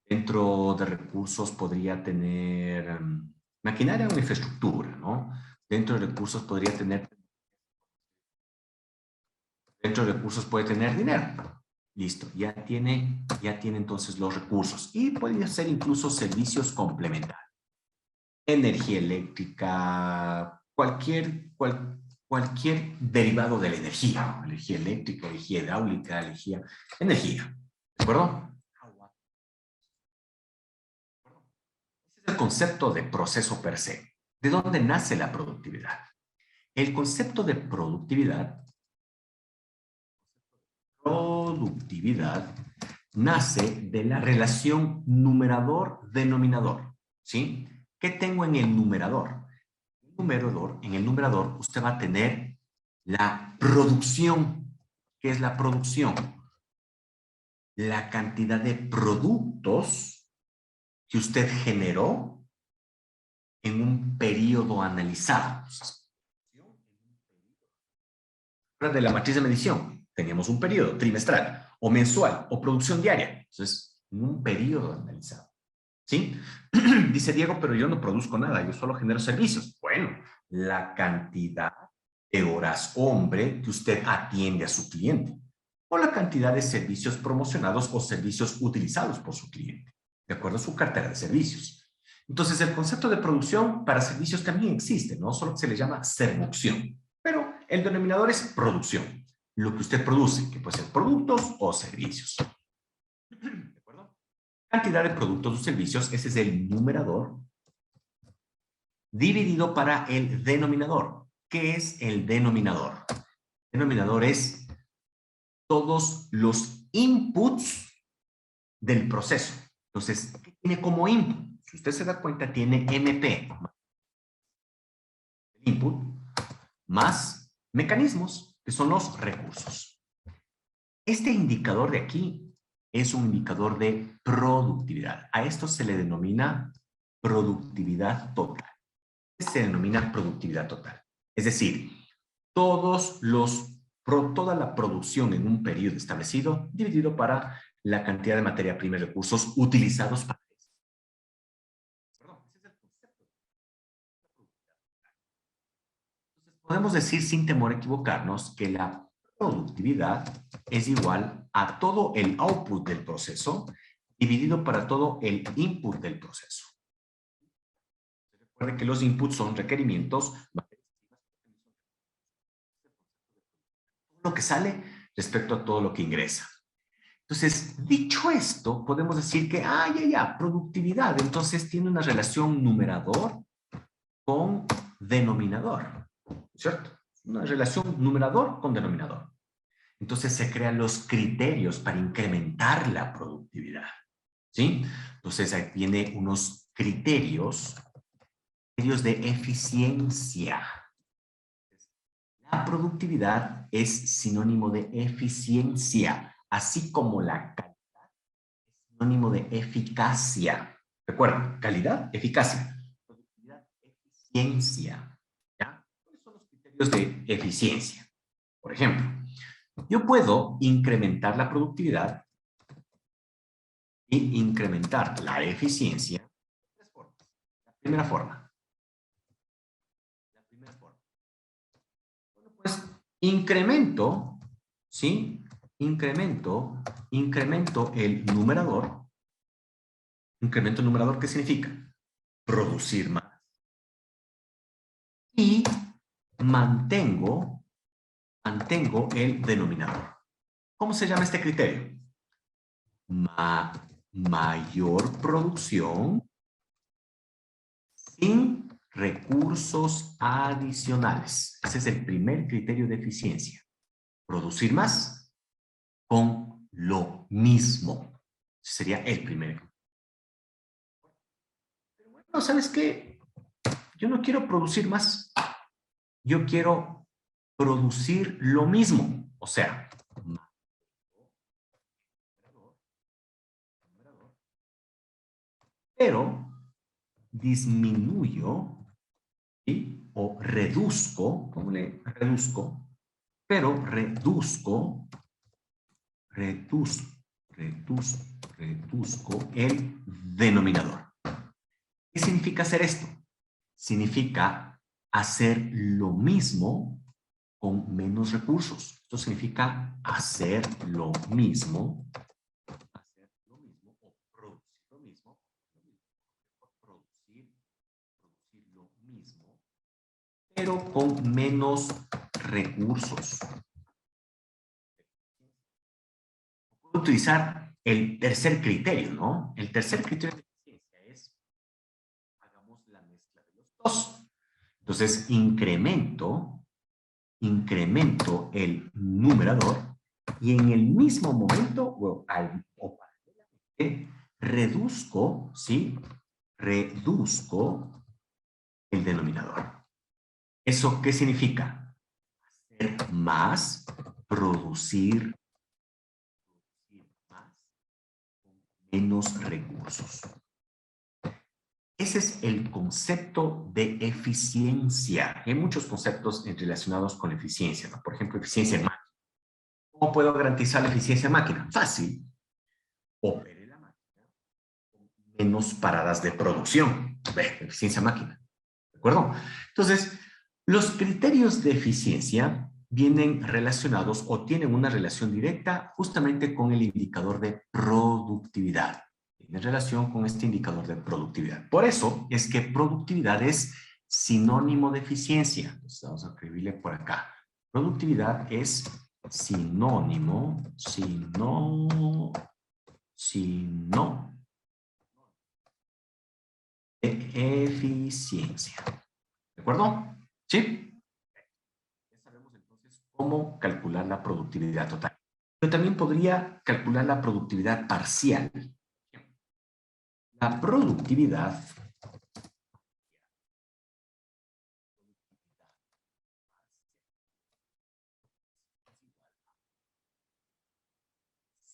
dentro de recursos podría tener maquinaria o infraestructura, ¿no? Dentro de recursos podría tener, dentro de recursos puede tener dinero. Listo, ya tiene entonces los recursos, y puede ser incluso servicios complementarios. Energía eléctrica, cualquier derivado de la energía, ¿no? Energía eléctrica, energía hidráulica, energía, ¿de acuerdo? Ese es el concepto de proceso per se. ¿De dónde nace la productividad? El concepto de productividad nace de la relación numerador-denominador, ¿sí? ¿Qué tengo en el numerador? En el numerador usted va a tener la producción. ¿Qué es la producción? La cantidad de productos que usted generó en un periodo analizado. De la matriz de medición, teníamos un periodo trimestral o mensual o producción diaria. Entonces, en un periodo analizado. ¿Sí? Dice Diego, pero yo no produzco nada, yo solo genero servicios. Bueno, la cantidad de horas hombre que usted atiende a su cliente, o la cantidad de servicios promocionados o servicios utilizados por su cliente, de acuerdo a su cartera de servicios. Entonces, el concepto de producción para servicios también existe, ¿no? Solo que se le llama servucción. Pero el denominador es producción. Lo que usted produce, que puede ser productos o servicios. ¿De acuerdo? Cantidad de productos o servicios, ese es el numerador, dividido para el denominador. ¿Qué es el denominador? El denominador es todos los inputs del proceso. Entonces, ¿qué tiene como input? Si usted se da cuenta, tiene MP, input, más mecanismos, que son los recursos. Este indicador de aquí es un indicador de productividad. A esto se le denomina productividad total. Se denomina productividad total. Es decir, toda la producción en un periodo establecido dividido para la cantidad de materia prima y recursos utilizados para eso. Perdón, ese es el concepto. Entonces, podemos decir sin temor a equivocarnos que la productividad es igual a todo el output del proceso dividido para todo el input del proceso. Recuerden que los inputs son requerimientos, lo que sale respecto a todo lo que ingresa. Entonces, dicho esto, podemos decir que, productividad, entonces tiene una relación numerador con denominador, ¿cierto? Una relación numerador con denominador. Entonces se crean los criterios para incrementar la productividad, ¿sí? Entonces ahí tiene unos criterios de eficiencia. La productividad es sinónimo de eficiencia, así como la calidad es sinónimo de eficacia. Recuerden, calidad, eficacia. Productividad, eficiencia. ¿Ya? ¿Cuáles son los criterios de eficiencia? Por ejemplo, yo puedo incrementar la productividad y incrementar la eficiencia de tres formas. La primera forma. Bueno, pues incremento, ¿sí? Incremento el numerador. Incremento el numerador, ¿qué significa? Producir más. Y mantengo el denominador. ¿Cómo se llama este criterio? Mayor producción sin recursos adicionales. Ese es el primer criterio de eficiencia. Producir más con lo mismo. Ese sería el primero. Pero bueno, ¿sabes qué? Yo no quiero producir más. Yo quiero producir lo mismo. O sea, pero disminuyo, ¿sí? O reduzco, ¿cómo le reduzco? Pero reduzco el denominador. ¿Qué significa hacer esto? Significa hacer lo mismo con menos recursos. Esto significa hacer lo mismo o producir lo mismo, producir lo mismo, pero con menos recursos. Puedo utilizar el tercer criterio, ¿no? El tercer criterio de eficiencia es, hagamos la mezcla de los dos. Entonces, incremento el numerador y en el mismo momento, reduzco, ¿sí? Reduzco el denominador. ¿Eso qué significa? Hacer más, producir más con menos recursos. Ese es el concepto de eficiencia. Hay muchos conceptos relacionados con eficiencia, ¿no? Por ejemplo, eficiencia en máquina. ¿Cómo puedo garantizar la eficiencia en máquina? Fácil. Opere la máquina con menos paradas de producción. Eficiencia en máquina. ¿De acuerdo? Entonces, los criterios de eficiencia vienen relacionados o tienen una relación directa justamente con el indicador de productividad. en relación con este indicador de productividad. Por eso es que productividad es sinónimo de eficiencia. Entonces vamos a escribirle por acá. Productividad es sinónimo de eficiencia. ¿De acuerdo? ¿Sí? Ya sabemos entonces cómo calcular la productividad total. Pero también podría calcular la productividad parcial. La productividad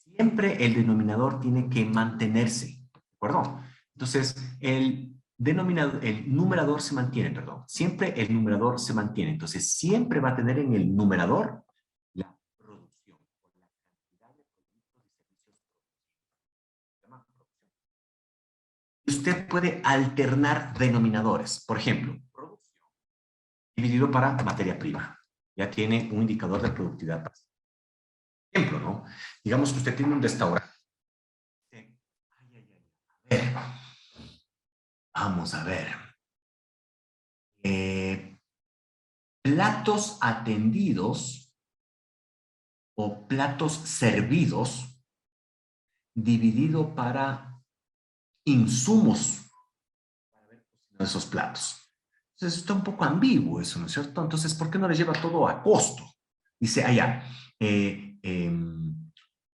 siempre el denominador tiene que mantenerse, ¿de acuerdo? Entonces, el numerador se mantiene, perdón. Siempre el numerador se mantiene. Entonces, siempre va a tener en el numerador la producción. La cantidad de productos y servicios producidos. Y usted puede alternar denominadores. Por ejemplo, producción dividido para materia prima. Ya tiene un indicador de productividad. Ejemplo, ¿no? Digamos que usted tiene un restaurante. Vamos a ver. Platos atendidos o platos servidos dividido para insumos para ver esos platos. Entonces está un poco ambiguo eso, ¿no es cierto? Entonces, ¿por qué no le lleva todo a costo? Dice allá,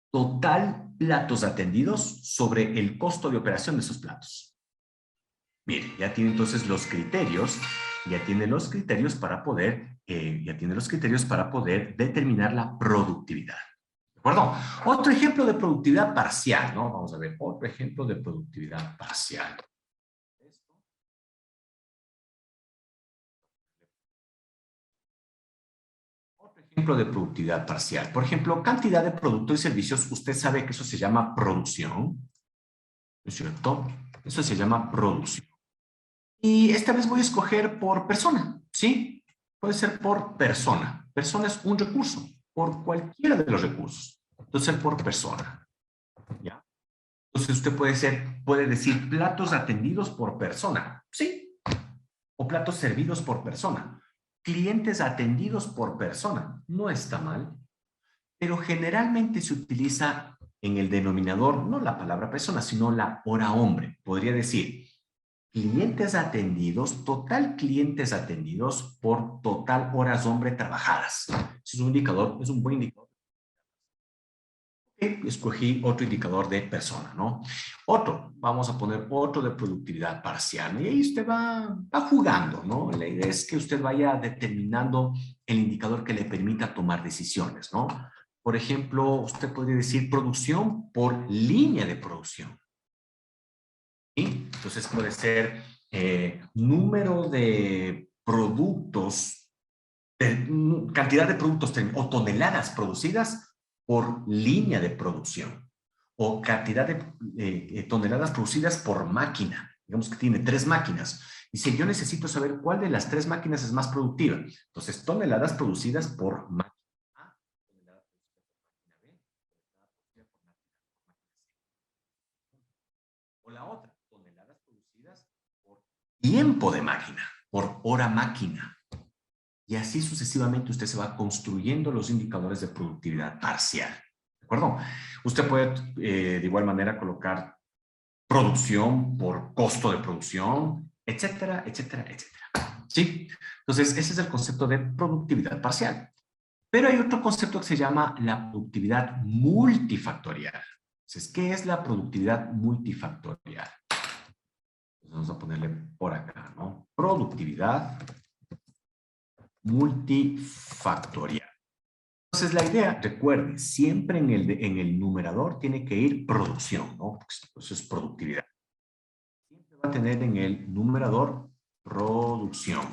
total platos atendidos sobre el costo de operación de esos platos. Mire, ya tiene entonces los criterios, ya tiene los criterios para poder determinar la productividad. ¿De acuerdo? Otro ejemplo de productividad parcial, ¿no? Vamos a ver, otro ejemplo de productividad parcial. Otro ejemplo de productividad parcial. Por ejemplo, cantidad de productos y servicios. Usted sabe que eso se llama producción, ¿no es cierto? Eso se llama producción. Y esta vez voy a escoger por persona, ¿sí? Puede ser por persona. Persona es un recurso, por cualquiera de los recursos. Entonces, por persona. ¿Ya? Entonces, usted puede decir platos atendidos por persona, ¿sí? O platos servidos por persona. Clientes atendidos por persona. No está mal. Pero generalmente se utiliza en el denominador, no la palabra persona, sino la hora hombre. Podría decir, clientes atendidos, total clientes atendidos por total horas hombre trabajadas. Ese es un indicador, es un buen indicador. Escogí otro indicador de persona, ¿no? Otro, vamos a poner otro de productividad parcial. Y ahí usted va jugando, ¿no? La idea es que usted vaya determinando el indicador que le permita tomar decisiones, ¿no? Por ejemplo, usted podría decir producción por línea de producción. ¿Sí? Entonces puede ser número de productos, cantidad de productos o toneladas producidas por línea de producción o cantidad de toneladas producidas por máquina. Digamos que tiene 3 máquinas. Y si yo necesito saber cuál de las 3 máquinas es más productiva, entonces toneladas producidas por máquina A, toneladas producidas por máquina B, o la otra, toneladas producidas por tiempo de máquina, por hora máquina. Y así sucesivamente usted se va construyendo los indicadores de productividad parcial. ¿De acuerdo? Usted puede de igual manera colocar producción por costo de producción, etcétera, etcétera, etcétera. ¿Sí? Entonces, ese es el concepto de productividad parcial. Pero hay otro concepto que se llama la productividad multifactorial. Entonces, ¿qué es la productividad multifactorial? Entonces, vamos a ponerle por acá, ¿no? Productividad multifactorial. Entonces, la idea, recuerde, siempre en el numerador tiene que ir producción, ¿no? Eso es productividad. Siempre va a tener en el numerador producción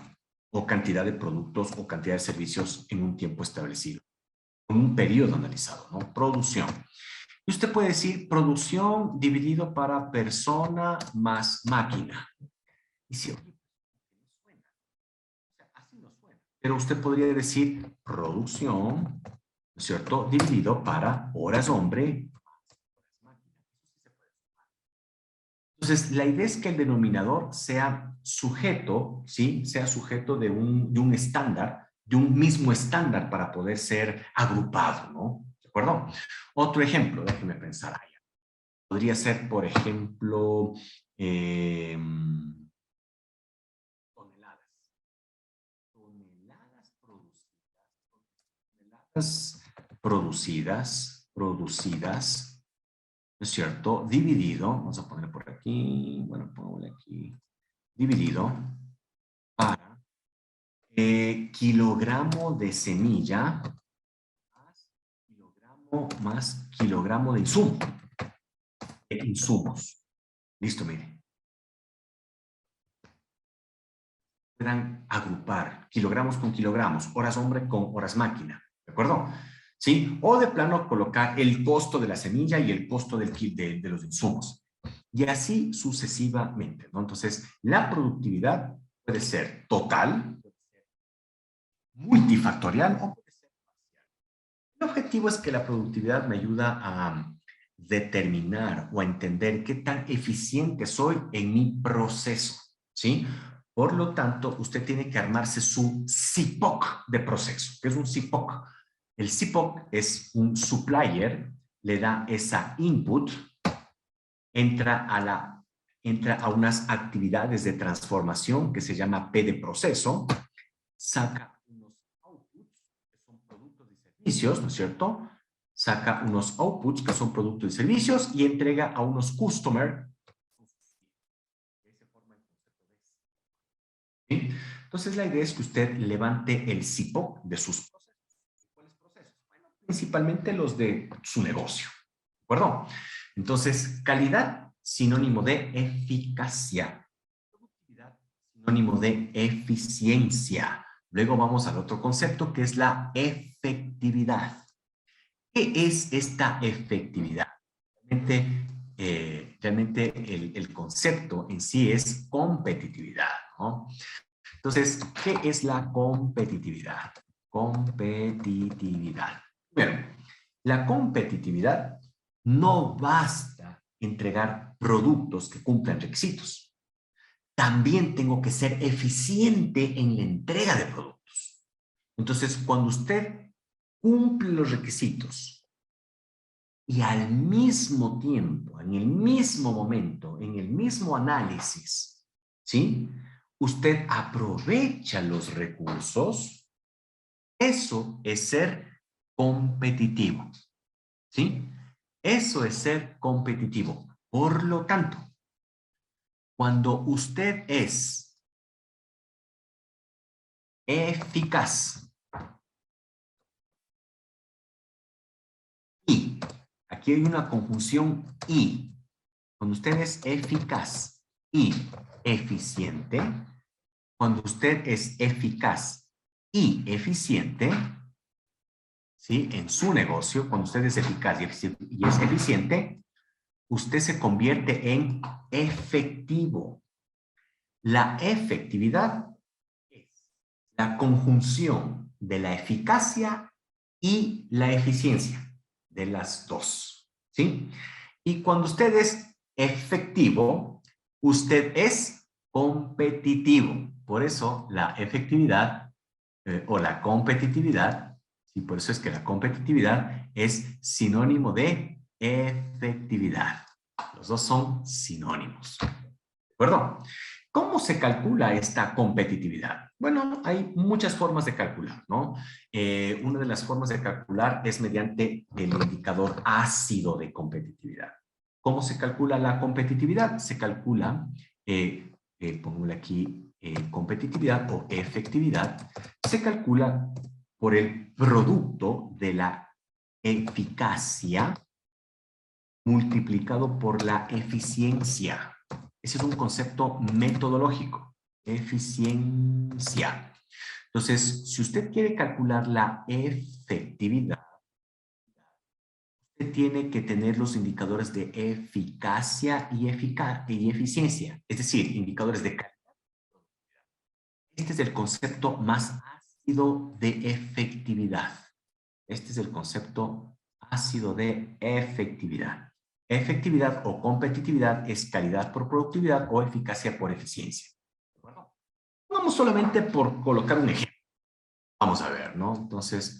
o cantidad de productos o cantidad de servicios en un tiempo establecido, en un periodo analizado, ¿no? Producción. Y usted puede decir producción dividido para persona más máquina. Y si así no suena. Pero usted podría decir producción, ¿no es cierto?, dividido para horas hombre. Entonces, la idea es que el denominador sea sujeto, ¿sí? Sea sujeto de un estándar, de un mismo estándar para poder ser agrupado, ¿no? ¿De acuerdo? Otro ejemplo, déjeme pensar ahí. Podría ser, por ejemplo, toneladas. Producidas, ¿no es cierto? Dividido, vamos a poner por aquí, bueno, pongámosle aquí, dividido para kilogramo de semilla más kilogramo de insumo, insumos. Listo, mire. Puedan agrupar kilogramos con kilogramos, horas hombre con horas máquina, ¿de acuerdo? ¿Sí? O de plano colocar el costo de la semilla y el costo de los insumos. Y así sucesivamente, ¿no? Entonces, la productividad puede ser total, multifactorial o puede ser parcial. El objetivo es que la productividad me ayuda a determinar o a entender qué tan eficiente soy en mi proceso, ¿sí? Por lo tanto, usted tiene que armarse su CIPOC de proceso. ¿Qué es un CIPOC? El CIPOC es un supplier, le da esa input, entra a unas actividades de transformación que se llama P de proceso, saca unos outputs que son productos y servicios, ¿no es cierto? Saca unos outputs que son productos y servicios y entrega a unos customers. ¿Sí? Entonces la idea es que usted levante el CIPOC de sus procesos. ¿Cuáles procesos? Bueno, principalmente los de su negocio. ¿De acuerdo? Entonces, calidad, sinónimo de eficacia. Productividad, sinónimo de eficiencia. Luego vamos al otro concepto que es la efectividad. ¿Qué es esta efectividad? Realmente el concepto en sí es competitividad, ¿no? Entonces, ¿qué es la competitividad? Competitividad. Bueno, la competitividad no basta entregar productos que cumplan requisitos. También tengo que ser eficiente en la entrega de productos. Entonces, cuando usted cumple los requisitos y al mismo tiempo, en el mismo momento, en el mismo análisis, ¿sí? Usted aprovecha los recursos, eso es ser competitivo, ¿sí? Eso es ser competitivo. Por lo tanto, cuando usted es eficaz y, aquí hay una conjunción y, cuando usted es eficaz y eficiente, cuando usted es eficaz y eficiente, ¿sí? En su negocio, cuando usted es eficaz y es eficiente, usted se convierte en efectivo. La efectividad es la conjunción de la eficacia y la eficiencia, de las dos, ¿sí? Y cuando usted es efectivo, usted es competitivo. Por eso la efectividad o la competitividad, y por eso es que la competitividad es sinónimo de efectividad. Los dos son sinónimos. ¿De acuerdo? ¿Cómo se calcula esta competitividad? Bueno, hay muchas formas de calcular, ¿no? Una de las formas de calcular es mediante el indicador ácido de competitividad. ¿Cómo se calcula la competitividad? Se calcula, pongámosle aquí, competitividad o efectividad, se calcula por el producto de la eficacia multiplicado por la eficiencia. Ese es un concepto metodológico, eficiencia. Entonces, si usted quiere calcular la efectividad, usted tiene que tener los indicadores de eficacia y eficiencia, es decir, indicadores de calidad. Este es el concepto más ácido de efectividad. Este es el concepto ácido de efectividad. Efectividad o competitividad es calidad por productividad o eficacia por eficiencia. ¿De acuerdo? Vamos solamente por colocar un ejemplo. Vamos a ver, ¿no? Entonces,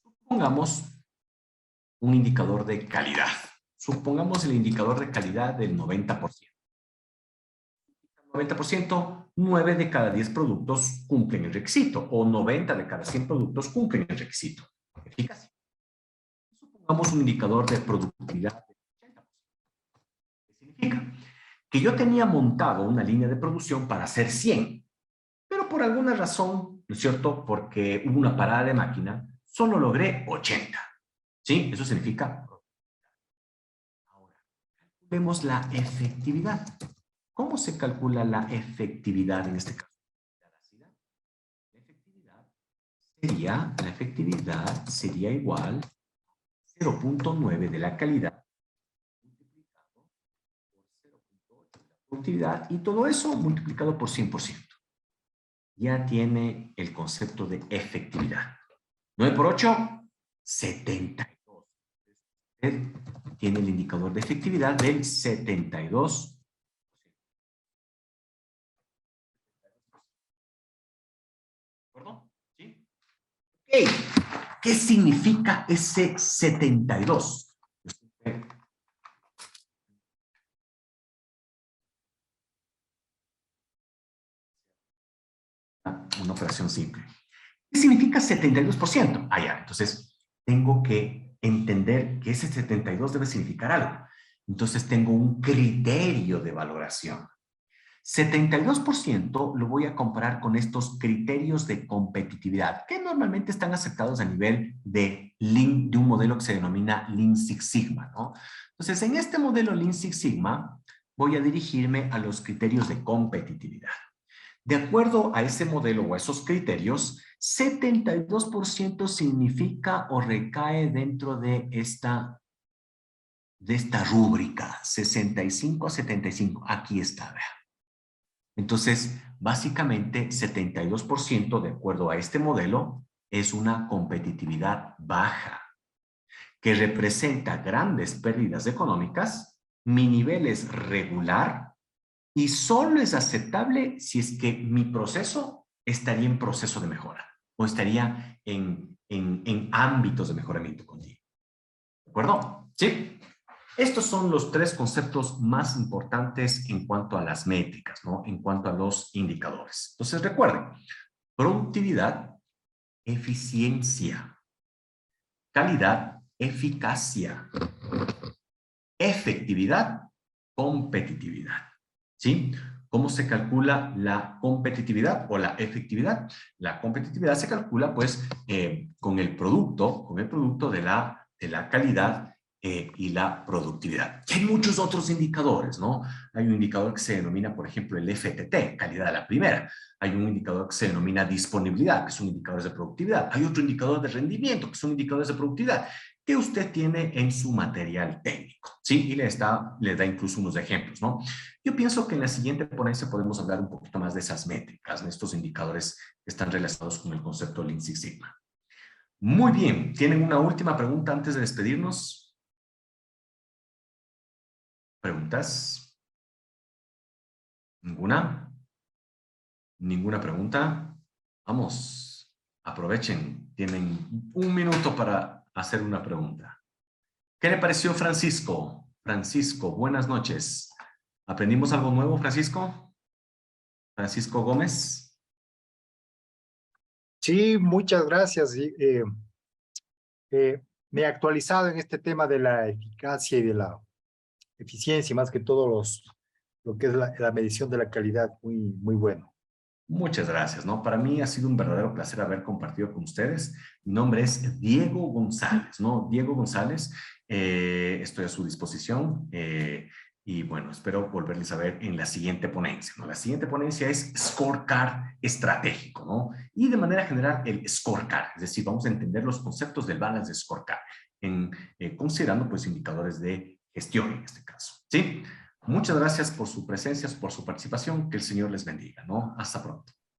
supongamos un indicador de calidad. Supongamos el indicador de calidad del 90%. 90%, 9 de cada 10 productos cumplen el requisito, o 90 de cada 100 productos cumplen el requisito. Eficacia. Supongamos un indicador de productividad del 80%. ¿Qué significa? Que yo tenía montado una línea de producción para hacer 100, pero por alguna razón, ¿no es cierto? Porque hubo una parada de máquina, solo logré 80. ¿Sí? Eso significa. Ahora, vemos la efectividad. ¿Cómo se calcula la efectividad en este caso? La efectividad sería igual a 0.9 de la calidad multiplicado por 0.8 de la productividad y todo eso multiplicado por 100%. Ya tiene el concepto de efectividad. 9 por 8, 72. Usted tiene el indicador de efectividad del 72%. ¿De acuerdo? ¿Sí? Ok. ¿Qué significa ese 72? Una operación simple. ¿Qué significa 72%? Ah, ya. Entonces, tengo que entender que ese 72 debe significar algo. Entonces, tengo un criterio de valoración. 72% lo voy a comparar con estos criterios de competitividad que normalmente están aceptados a nivel de un modelo que se denomina Lean Six Sigma, ¿no? Entonces, en este modelo Lean Six Sigma voy a dirigirme a los criterios de competitividad. De acuerdo a ese modelo o a esos criterios, 72% significa o recae dentro de esta rúbrica, 65 a 75. Aquí está, vean. Entonces, básicamente, 72%, de acuerdo a este modelo, es una competitividad baja, que representa grandes pérdidas económicas, mi nivel es regular y solo es aceptable si es que mi proceso estaría en proceso de mejora o estaría en ámbitos de mejoramiento continuo. ¿De acuerdo? ¿Sí? Estos son los tres conceptos más importantes en cuanto a las métricas, ¿no? En cuanto a los indicadores. Entonces, recuerden, productividad, eficiencia, calidad, eficacia, efectividad, competitividad. ¿Sí? ¿Cómo se calcula la competitividad o la efectividad? La competitividad se calcula, pues, con el producto de la calidad y la productividad. Y hay muchos otros indicadores, ¿no? Hay un indicador que se denomina, por ejemplo, el FTT, calidad de la primera. Hay un indicador que se denomina disponibilidad, que son indicadores de productividad. Hay otro indicador de rendimiento, que son indicadores de productividad, que usted tiene en su material técnico, ¿sí? Y le da incluso unos ejemplos, ¿no? Yo pienso que en la siguiente ponencia podemos hablar un poquito más de esas métricas, de estos indicadores que están relacionados con el concepto Lean Six Sigma. Muy bien, ¿tienen una última pregunta antes de despedirnos? ¿Preguntas? ¿Ninguna? ¿Ninguna pregunta? Vamos, aprovechen, tienen un minuto para hacer una pregunta. ¿Qué le pareció, Francisco? Francisco, buenas noches. ¿Aprendimos algo nuevo, Francisco? Francisco Gómez. Sí, muchas gracias. Me he actualizado en este tema de la eficacia y de la eficiencia, más que todo lo que es la medición de la calidad, muy bueno. Muchas gracias, ¿no? Para mí ha sido un verdadero placer haber compartido con ustedes. Mi nombre es Diego González, ¿no? Diego González, estoy a su disposición y bueno, espero volverles a ver en la siguiente ponencia, ¿no? La siguiente ponencia es Scorecard estratégico, ¿no? Y de manera general el Scorecard, es decir, vamos a entender los conceptos del balance de Scorecard, considerando pues indicadores de gestión en este caso, ¿sí? Muchas gracias por su presencia, por su participación. Que el Señor les bendiga, ¿no? Hasta pronto.